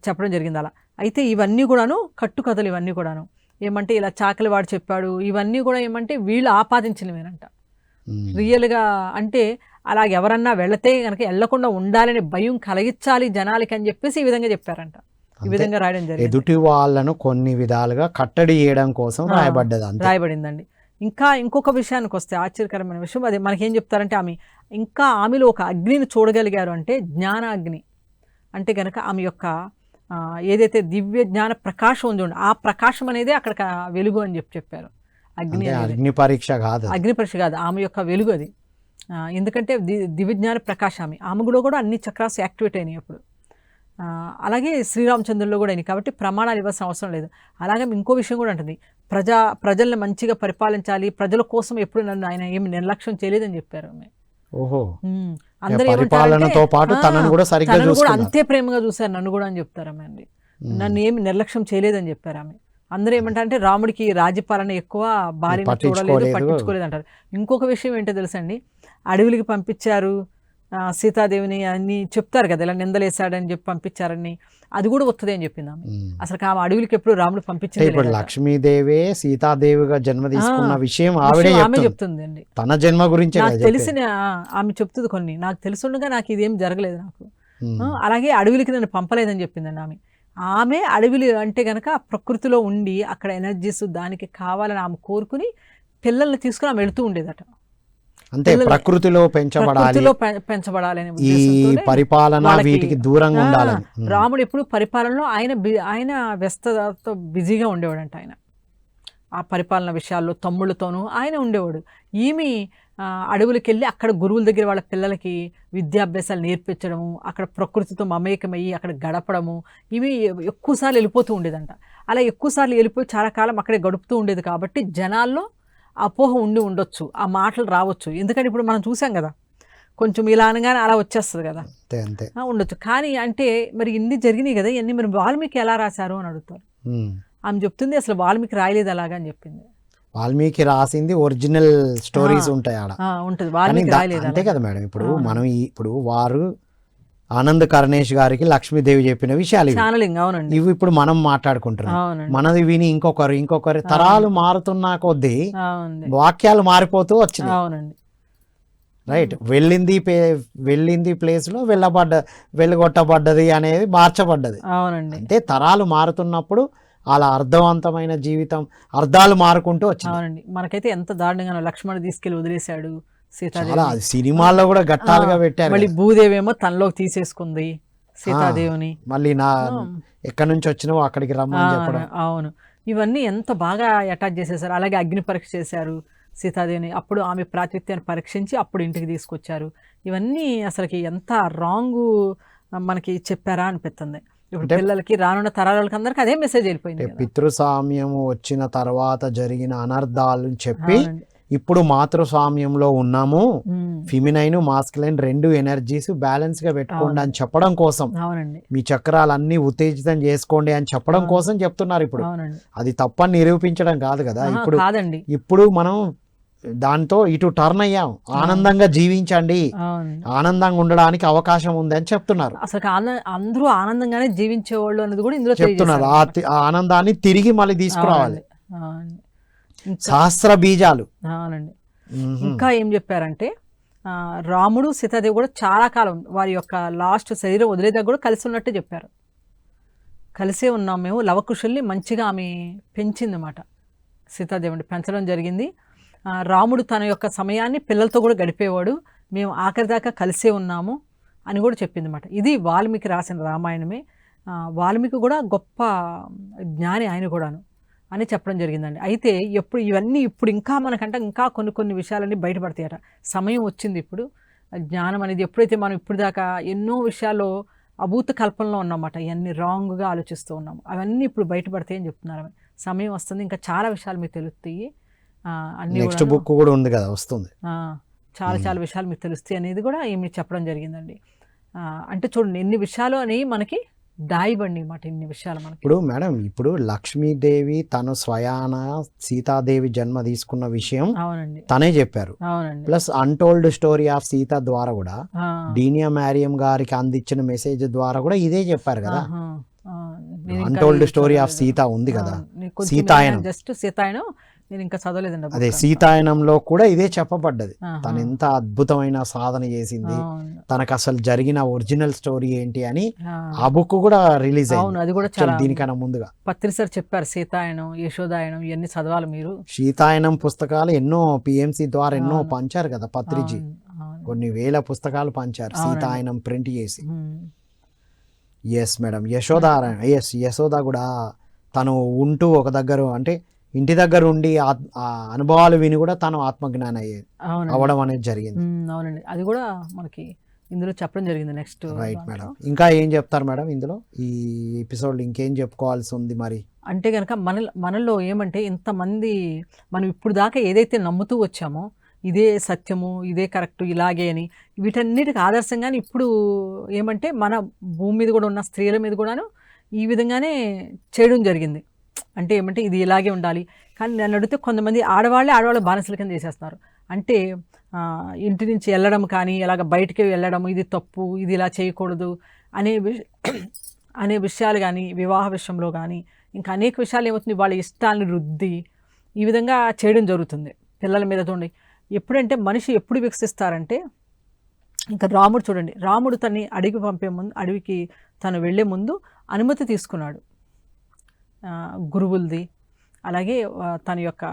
చెప్పడం జరిగింది అలా. అయితే ఇవన్నీ కూడాను కట్టుకథలు, ఇవన్నీ కూడాను ఏమంటే ఇలా చాకలి వాడు చెప్పాడు, ఇవన్నీ కూడా ఏమంటే వీళ్ళు ఆపాదించినవేనంట. రియల్గా అంటే అలా ఎవరన్నా వెళితే కనుక వెళ్లకుండా ఉండాలని భయం కలిగించాలి జనాలకి అని చెప్పేసి ఈ విధంగా చెప్పారంట. ఈ విధంగా రాయడం జరిగింది. ఎదుటి వాళ్ళను కొన్ని విధాలుగా కట్టడి చేయడం కోసం రాయబడిందండి. ఇంకా ఇంకొక విషయానికి వస్తే ఆశ్చర్యకరమైన విషయం, అది మనకేం చెప్తారంటే ఆమెలో ఒక అగ్నిని చూడగలిగారు అంటే జ్ఞానాగ్ని. అంటే కనుక ఆమె యొక్క ఏదైతే దివ్య జ్ఞాన ప్రకాశం ఉందో ఆ ప్రకాశం అనేది అక్కడ వెలుగు అని చెప్పారు. అగ్ని పరీక్ష కాదు, ఆమె యొక్క వెలుగు అది. ఎందుకంటే దివ్య జ్ఞాన ప్రకాశం ఆమెలో కూడా అన్ని చక్రాస్ యాక్టివేట్ అయినాయి అప్పుడు. అలాగే శ్రీరామచంద్రుల్లో కూడా అయినాయి కాబట్టి ప్రమాణాలు ఇవ్వాల్సిన అవసరం లేదు. అలాగే ఇంకో విషయం కూడా ఉంటుంది, ప్రజల్ని మంచిగా పరిపాలించాలి, ప్రజల కోసం ఎప్పుడు నన్ను ఆయన ఏమి నిర్లక్ష్యం చేయలేదని చెప్పారు ఆమె. అందరూ అంతే ప్రేమగా చూశారు నన్ను కూడా అని చెప్తారు ఆమె అండి. నన్ను ఏమి నిర్లక్ష్యం చేయలేదని చెప్పారు ఆమె. అందరూ ఏమంటారంటే రాముడికి రాజ్యపాలన ఎక్కువ, భార్యను చూడలేదు, పట్టించుకోలేదు అంటారు. ఇంకొక విషయం ఏంటో తెలుసండి, అడవులకి పంపించారు సీతాదేవిని అని చెప్తారు కదా, ఇలా నిందలేశాడని చెప్పి పంపించారని, అది కూడా వస్తుంది అని చెప్పింది ఆమె. అసలు ఆమె అడవులకి ఎప్పుడు రాముడు పంపించింది. లక్ష్మీదేవి సీతాదేవిగా జన్మ తీసుకున్న విషయం ఆమె చెప్తుంది అండి. తన జన్మ గురించి నాకు తెలిసిన ఆమె చెప్తుంది కొన్ని, నాకు తెలుసుండగా నాకు ఇదేం జరగలేదు నాకు. అలాగే అడవులకి నన్ను పంపలేదని చెప్పిందండి ఆమె. ఆమె అడవులు అంటే గనక ప్రకృతిలో ఉండి అక్కడ ఎనర్జీస్ దానికి కావాలని ఆమె కోరుకుని పిల్లల్ని తీసుకుని ఆమె వెళుతూ ఉండేదట. అంతే, ప్రకృతిలో పెంచబడాలని ఈ పరిపాలన వీటికి దూరంగా ఉండాలని. రాముడు ఎప్పుడు పరిపాలనలో ఆయన వ్యస్తతో బిజీగా ఉండేవాడంట. ఆయన ఆ పరిపాలన విషయాల్లో తమ్ముళ్ళతోనూ ఆయన ఉండేవాడు. ఈమె అడవులకి వెళ్ళి అక్కడ గురువుల దగ్గర వాళ్ళ పిల్లలకి విద్యాభ్యాసాలు నేర్పించడము, అక్కడ ప్రకృతితో మమేకమయ్యి అక్కడ గడపడము, ఇవి ఎక్కువసార్లు వెళ్ళిపోతూ ఉండేదంట. అలా ఎక్కువసార్లు వెళ్ళిపోయి చాలా కాలం అక్కడే గడుపుతూ ఉండేది కాబట్టి జనాల్లో అపోహ ఉండొచ్చు, ఆ మాటలు రావచ్చు. ఎందుకంటే ఇప్పుడు మనం చూసాం కదా, కొంచెం ఇలా అనగానే అలా వచ్చేస్తుంది కదా, ఉండొచ్చు. కానీ అంటే మరి ఇన్ని జరిగినాయి కదా, ఇవన్నీ మరి వాల్మీకి ఎలా రాశారు అని అడుగుతారు. ఆమె చెప్తుంది అసలు వాల్మీకి రాయలేదు అలాగా అని చెప్పింది. వాల్మీకి రాసింది ఒరిజినల్ స్టోరీస్ ఉంటాయి ఆడ ఉంటుంది, వాల్మీకి రాయలేదు అంతే కదా మేడం. ఇప్పుడు మనం ఇప్పుడు వారు ఆనంద్ కర్ణేష్ గారికి లక్ష్మీదేవి చెప్పిన విషయాలు ఇవి ఇప్పుడు మనం మాట్లాడుకుంటున్నాం. మనది విని ఇంకొకరు తరాలు మారుతున్నా కొద్దీ వాక్యాలు మారిపోతూ వచ్చినాయి. రైట్, వెళ్ళింది ప్లేస్ లో వెళ్ళగొట్టబడ్డది అనేది మార్చబడ్డది. అంటే తరాలు మారుతున్నప్పుడు అలా అర్థవంతమైన జీవితం అర్థాలు మారుకుంటూ వచ్చింది. మనకైతే ఎంత దారుణంగా లక్ష్మణుడు తీసుకెళ్లి వదిలేశాడు, సినిమాల్లో కూడా గట్టాలుగా పెట్టారు. మళ్ళీ భూదేవి ఏమో తనలోకి తీసేసుకుంది సీతాదేవిని, మళ్ళీ నా ఎక్కడి నుంచి వచ్చినావో అక్కడికి రమ్మని చెప్పడం. అవును, ఇవన్నీ ఎంత బాగా అటాచ్ చేసేసారు. అలాగే అగ్ని పరీక్ష చేశారు సీతాదేవిని, అప్పుడు ఆమె ప్రాతినిధ్యాన్ని పరీక్షించి అప్పుడు ఇంటికి తీసుకొచ్చారు. ఇవన్నీ అసలుకి ఎంత రాంగ్ మనకి చెప్పారా అనిపిస్తుంది. ఇప్పుడు పిల్లలకి రానున్న తరాలకి అందరికి అదే మెసేజ్ వెళ్ళిపోయింది. పితృస్వామ్యం వచ్చిన తర్వాత జరిగిన అనర్థాలు చెప్పి ఇప్పుడు మాతృస్వామ్యంలో ఉన్నాము, ఫిమినైన్ మాస్కులైన్ రెండు ఎనర్జీస్ బ్యాలెన్స్ గా పెట్టుకోండి అని చెప్పడం కోసం, మీ చక్రాలన్నీ ఉత్తేజితం చేసుకోండి అని చెప్పడం కోసం చెప్తున్నారు. ఇప్పుడు అది తప్పని నిరూపించడం కాదు కదా. ఇప్పుడు మనం దాంతో ఇటు టర్న్ అయ్యాం, ఆనందంగా జీవించండి, ఆనందంగా ఉండడానికి అవకాశం ఉంది అని చెప్తున్నారు. అసలు అందరూ ఆనందంగానే జీవించేవాళ్ళు అనేది కూడా ఇందులో చెప్తున్నారు. ఆ ఆనందాన్ని తిరిగి మళ్ళీ తీసుకురావాలి, శాస్త్ర బీజాలు. అవునండి. ఇంకా ఏం చెప్పారంటే రాముడు సీతాదేవి కూడా చాలా కాలం వారి యొక్క లాస్ట్ శరీరం వదిలేదా కూడా కలిసి ఉన్నట్టు చెప్పారు. కలిసే ఉన్నాం మేము, లవకుశల్ని మంచిగా ఆమె పెంచిందన్నమాట. సీతాదేవిని పెంచడం జరిగింది. రాముడు తన యొక్క సమయాన్ని పిల్లలతో కూడా గడిపేవాడు, మేము ఆఖరి దాకా కలిసే ఉన్నాము అని కూడా చెప్పింది అన్నమాట. ఇది వాల్మీకి రాసిన రామాయణమే. వాల్మీకి కూడా గొప్ప జ్ఞాని ఆయన కూడాను అని చెప్పడం జరిగిందండి. అయితే ఇప్పుడు ఇంకా మనకంటే ఇంకా కొన్ని విషయాలన్నీ బయటపడతాయట. సమయం వచ్చింది ఇప్పుడు. జ్ఞానం అనేది ఎప్పుడైతే మనం ఇప్పుడు దాకా ఎన్నో విషయాల్లో అభూత కల్పనలో ఉన్నమాట, ఇవన్నీ రాంగ్గా ఆలోచిస్తూ ఉన్నాము. అవన్నీ ఇప్పుడు బయటపడతాయని చెప్తున్నారు. సమయం వస్తుంది, ఇంకా చాలా విషయాలు మీకు తెలుస్తాయి. అన్ని నెక్స్ట్ బుక్ కూడా ఉంది కదా, వస్తుంది. చాలా చాలా విషయాలు మీకు తెలుస్తాయి అనేది కూడా ఏమి చెప్పడం జరిగిందండి. అంటే చూడండి ఎన్ని విషయాలు అని మనకి దాయిబండి అన్నమాట, ఇన్ని విషయాలు మనకి. ఇప్పుడు మేడం, ఇప్పుడు లక్ష్మీదేవి తను స్వయాన సీతాదేవి జన్మ తీసుకున్న విషయం అవునండి, తనే చెప్పారు. అవునండి. Plus untold story of Sita ద్వారా కూడా డీనియా మ్యారియం గారికి అందించిన మెసేజ్ ద్వారా కూడా ఇదే చెప్పారు కదా. అన్టోల్డ్ స్టోరీ ఆఫ్ సీత ఉంది కదా, సీతాయనం. జస్ట్ సీతాయనం నేను ఇంకా చదవలేదండి. అదే సీతాయనంలో కూడా ఇదే చెప్పబడ్డది. తను ఎంత అద్భుతమైన సాధన చేసింది, తనకు అసలు జరిగిన ఒరిజినల్ స్టోరీ ఏంటి అని ఆ బుక్ కూడా రిలీజ్ అయింది. అది కూడా చాలా దీనికన్నా ముందుగా పత్రి సార్ చెప్పారు, సీతాయనం, యశోదాయనం ఇవన్నీ చదవాలి మీరు. సీతాయనం పుస్తకాలు ఎన్నో పిఎంసి ద్వారా ఎన్నో పంచారు కదా పత్రిజీ, కొన్ని వేల పుస్తకాలు పంచారు సీతాయనం ప్రింట్ చేసి. ఎస్ మేడం, యశోద కూడా తను ఉంటూ ఒక దగ్గర, అంటే ఇంటి దగ్గర ఉండి ఆ అనుభవాలు విని కూడా తను ఆత్మజ్ఞానం అవ్వడం అనేది జరిగింది. అవునండి, అది కూడా మనకి ఇందులో చెప్పడం జరిగింది. నెక్స్ట్ రైట్ మేడం, ఇంకా ఏం చెప్తారు మేడం ఇందులో, ఈ ఎపిసోడ్ ఇంకేం చెప్పుకోవాల్సి ఉంది మరి? అంటే కనుక మనలో ఏమంటే ఇంతమంది మనం ఇప్పుడు దాకా ఏదైతే నమ్ముతూ వచ్చామో ఇదే సత్యము, ఇదే కరెక్ట్, ఇలాగే అని వీటన్నిటికి ఆదర్శంగానే ఇప్పుడు ఏమంటే మన భూమి మీద కూడా ఉన్న స్త్రీల మీద కూడాను ఈ విధంగానే చేయడం జరిగింది. అంటే ఏమంటే ఇది ఇలాగే ఉండాలి. కానీ నన్ను అడిగితే కొంతమంది ఆడవాళ్ళు బానిసల కింద చేసేస్తున్నారు. అంటే ఇంటి నుంచి వెళ్ళడం కానీ, ఇలాగ బయటికి వెళ్ళడం, ఇది తప్పు, ఇది ఇలా చేయకూడదు అనే విషయాలు కానీ, వివాహ విషయంలో కానీ ఇంకా అనేక విషయాలు ఏమవుతుంది, వాళ్ళ ఇష్టాలను రుద్ది ఈ విధంగా చేయడం జరుగుతుంది పిల్లల మీద. చూడండి, ఎప్పుడంటే మనిషి ఎప్పుడు వికసిస్తారంటే, ఇంకా రాముడు చూడండి, రాముడు తన్ని అడవికి తను వెళ్ళే ముందు అనుమతి తీసుకున్నాడు గురువులది, అలాగే తన యొక్క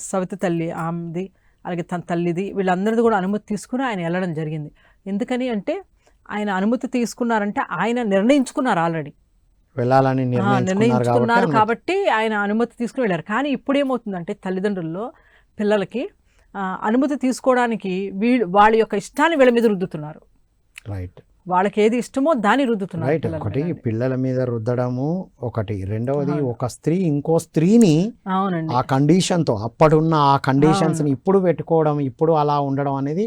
సవితి తల్లి ఆమెది, అలాగే తన తల్లిది, వీళ్ళందరిది కూడా అనుమతి తీసుకుని ఆయన వెళ్ళడం జరిగింది. ఎందుకని అంటే ఆయన అనుమతి తీసుకున్నారంటే ఆయన నిర్ణయించుకున్నారు, ఆల్రెడీ వెళ్ళాలని నిర్ణయించుకున్నారు కాబట్టి ఆయన అనుమతి తీసుకుని వెళ్ళారు. కానీ ఇప్పుడు ఏమవుతుందంటే తల్లిదండ్రుల్లో పిల్లలకి అనుమతి తీసుకోవడానికి వాళ్ళ యొక్క ఇష్టాన్ని వీళ్ళ మీద రుద్దుతున్నారు. రైట్, వాళ్ళకి ఏది ఇష్టమో దాన్ని రుద్దుతున్నారు. రైట్, ఒకటి పిల్లల మీద రుద్దడము ఒకటి, రెండవది ఒక స్త్రీ ఇంకో స్త్రీని ఆ కండిషన్ తో అప్పుడున్న ఆ కండిషన్స్ ని ఇప్పుడు పెట్టుకోవడం, ఇప్పుడు అలా ఉండడం అనేది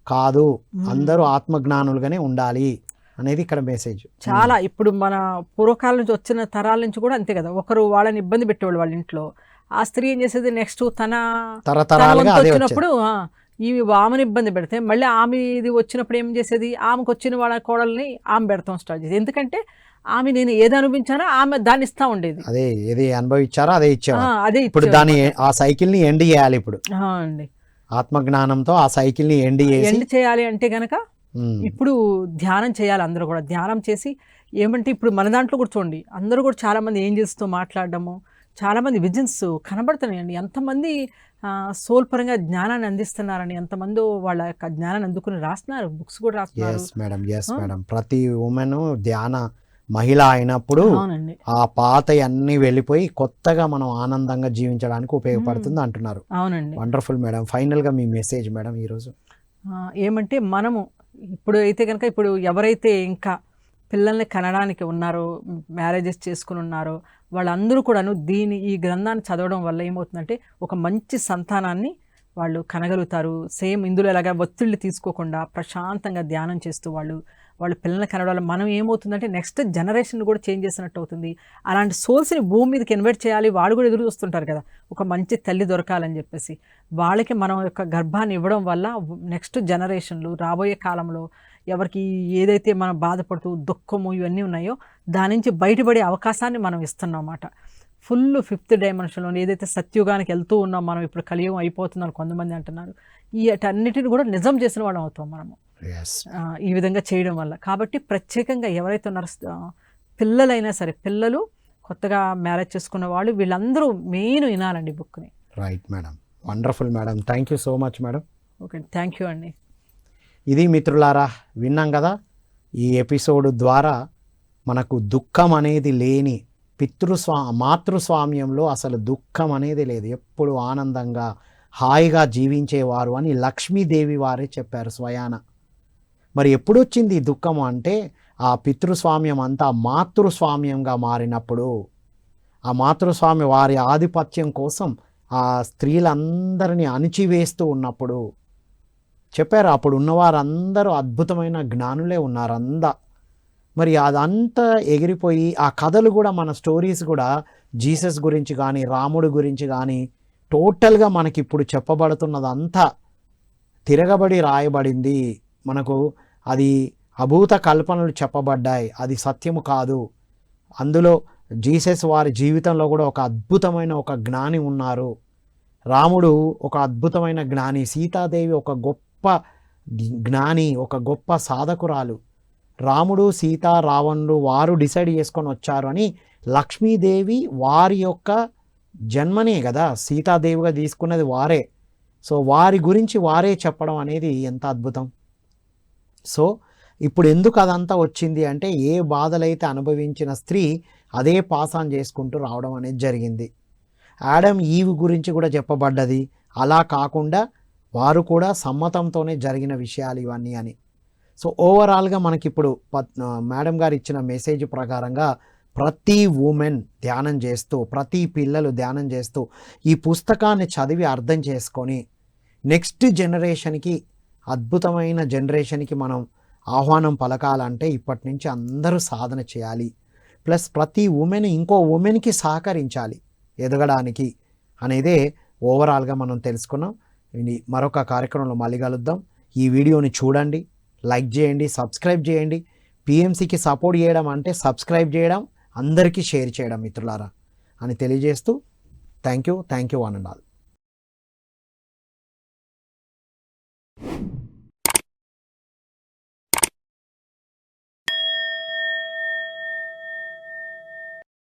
కాదు. అందరూ ఆత్మజ్ఞానులుగానే ఉండాలి అనేది ఇక్కడ మెసేజ్. చాలా ఇప్పుడు మన పూర్వకాలం నుంచి వచ్చిన తరాల నుంచి కూడా అంతే కదా, ఒకరు వాళ్ళని ఇబ్బంది పెట్టేవాళ్ళు వాళ్ళ ఇంట్లో, ఆ స్త్రీ ఏం చేసేది నెక్స్ట్ తన తరతరాలుగా వచ్చినప్పుడు ఈమె ఆమెను ఇబ్బంది పెడితే మళ్ళీ ఆమె ఇది వచ్చినప్పుడు ఏం చేసేది, ఆమెకు వచ్చిన వాళ్ళ కోడల్ని ఆమె పెడతాం స్టార్ట్ చేసేది. ఎందుకంటే ఆమె నేను ఏది అనుభవించానో ఆమె దాన్ని ఇస్తా ఉండేది, అదే ఏది అనుభవించారో అదే ఇచ్చారు. అదే ఇప్పుడు దాన్ని ఆ సైకిల్ ని ఎండ్ చేయాలి. ఇప్పుడు అండి ఆత్మజ్ఞానంతో ఆ సైకిల్ ని ఎండ్ చేయాలి అంటే గనక ఇప్పుడు ధ్యానం చేయాలి. అందరూ కూడా ధ్యానం చేసి ఏమంటే ఇప్పుడు మన దాంట్లో కూడా చూడండి, అందరూ కూడా చాలా మంది ఏంజెల్స్తో మాట్లాడడము, చాలా మంది విజన్స్ కనబడుతున్నాయండి. ఎంతమంది సోల్ పరంగా జ్ఞానాన్ని అందిస్తున్నారని, ఎంతమంది వాళ్ళ యొక్క జ్ఞానాన్ని అందుకుని రాస్తున్నారు, బుక్స్ కూడా రాస్తున్నారు. మేడం, ప్రతి ఉమెన్ ధ్యాన మహిళ అయినప్పుడు ఆ పాత అన్ని వెళ్ళిపోయి కొత్తగా మనం ఆనందంగా జీవించడానికి ఉపయోగపడుతుంది అంటున్నారు. అవునండి, వండర్ఫుల్ మేడం. ఫైనల్ గా మీ మెసేజ్ మేడం ఈరోజు ఏమంటే, మనము ఇప్పుడు అయితే కనుక ఇప్పుడు ఎవరైతే ఇంకా పిల్లల్ని కనడానికి ఉన్నారో, మ్యారేజెస్ చేసుకుని ఉన్నారో, వాళ్ళందరూ కూడాను ఈ గ్రంథాన్ని చదవడం వల్ల ఏమవుతుందంటే ఒక మంచి సంతానాన్ని వాళ్ళు కనగలుగుతారు. సేమ్ ఇందులో ఎలాగా ఒత్తిళ్ళు తీసుకోకుండా ప్రశాంతంగా ధ్యానం చేస్తూ వాళ్ళు పిల్లల్ని కనడం వల్ల మనం ఏమవుతుందంటే నెక్స్ట్ జనరేషన్ కూడా చేంజ్ చేసినట్టు అవుతుంది. అలాంటి సోల్స్ని భూమి మీదకి ఇన్వైట్ చేయాలి. వాళ్ళు కూడా ఎదురు చూస్తుంటారు కదా, ఒక మంచి తల్లి దొరకాలని చెప్పేసి. వాళ్ళకి మనం యొక్క గర్భాన్ని ఇవ్వడం వల్ల నెక్స్ట్ జనరేషన్లు రాబోయే కాలంలో ఎవరికి ఏదైతే మనం బాధపడుతూ దుఃఖము ఇవన్నీ ఉన్నాయో దాని నుంచి బయటపడే అవకాశాన్ని మనం ఇస్తున్నాం అన్నమాట. ఫుల్ 5th డైమెన్షన్లో ఏదైతే సత్యుగానికి వెళ్తూ ఉన్నాం మనం, ఇప్పుడు కలియుగం అయిపోతుందని కొంతమంది అంటున్నారు. వీటన్నిటిని కూడా నిజం చేసిన వాళ్ళం అవుతాం మనము ఈ విధంగా చేయడం వల్ల. కాబట్టి ప్రత్యేకంగా ఎవరైతే ఉన్నారో పిల్లలైనా సరే, పిల్లలు కొత్తగా మ్యారేజ్ చేసుకున్న వాళ్ళు, వీళ్ళందరూ మెయిన్ వినాలండి బుక్ని. Right madam, wonderful madam, thank you so much madam. Okay, thank you అండి. ఇది మిత్రులారా, విన్నాం కదా, ఈ ఎపిసోడ్ ద్వారా మనకు దుఃఖం అనేది లేని మాతృస్వామ్యంలో అసలు దుఃఖం అనేది లేదు, ఎప్పుడు ఆనందంగా హాయిగా జీవించేవారు అని లక్ష్మీదేవి వారే చెప్పారు స్వయాన. మరి ఎప్పుడు వచ్చింది ఈ దుఃఖము అంటే ఆ పితృస్వామ్యం అంతా మాతృస్వామ్యంగా మారినప్పుడు, ఆ మాతృస్వామి వారి ఆధిపత్యం కోసం ఆ స్త్రీలందరినీ అణిచివేస్తూ ఉన్నప్పుడు చెప్పారు, అప్పుడు ఉన్నవారందరూ అద్భుతమైన జ్ఞానులే ఉన్నారు మరి అదంతా ఎగిరిపోయి ఆ కథలు కూడా, మన స్టోరీస్ కూడా జీసస్ గురించి కానీ రాముడి గురించి కానీ టోటల్గా మనకి ఇప్పుడు చెప్పబడుతున్నదంతా తిరగబడి రాయబడింది. మనకు అది అభూత కల్పనలు చెప్పబడ్డాయి, అది సత్యము కాదు. అందులో జీసస్ వారి జీవితంలో కూడా ఒక అద్భుతమైన ఒక జ్ఞాని ఉన్నారు. రాముడు ఒక అద్భుతమైన జ్ఞాని, సీతాదేవి ఒక గొప్ప జ్ఞాని, ఒక గొప్ప సాధకురాలు. రాముడు సీత రావణుడు వారు డిసైడ్ చేసుకొని వచ్చారు అని లక్ష్మీదేవి వారి యొక్క జన్మనే కదా సీతాదేవిగా తీసుకున్నది వారే. సో వారి గురించి వారే చెప్పడం అనేది ఎంత అద్భుతం. సో ఇప్పుడు ఎందుకు అదంతా వచ్చింది అంటే, ఏ బాధలైతే అనుభవించిన స్త్రీ అదే పాసాన్ చేసుకుంటూ రావడం అనేది జరిగింది. ఆడమ్ ఈవ్ గురించి కూడా చెప్పబడ్డది. అలా కాకుండా వారు కూడా సమ్మతంతోనే జరిగిన విషయాలు ఇవన్నీ అని. సో ఓవరాల్గా మనకి ఇప్పుడు మేడం గారు ఇచ్చిన మెసేజ్ ప్రకారంగా ప్రతి ఉమెన్ ధ్యానం చేస్తూ, ప్రతి పిల్లలు ధ్యానం చేస్తూ ఈ పుస్తకాన్ని చదివి అర్థం చేసుకొని నెక్స్ట్ జనరేషన్కి, అద్భుతమైన జనరేషన్కి మనం ఆహ్వానం పలకాలంటే ఇప్పటి నుంచి అందరూ సాధన చేయాలి. ప్లస్ ప్రతి ఉమెన్ ఇంకో ఉమెన్కి సహకరించాలి ఎదగడానికి అనేదే ఓవరాల్గా మనం తెలుసుకున్నాం. మరొక కార్యక్రమంలో మళ్ళీ కలుద్దాం. ఈ వీడియోని చూడండి, లైక్ చేయండి, సబ్స్క్రైబ్ చేయండి. పిఎంసికి సపోర్ట్ చేయడం అంటే సబ్స్క్రైబ్ చేయడం, అందరికీ షేర్ చేయడం మిత్రులారా అని తెలియజేస్తూ thank you one and all.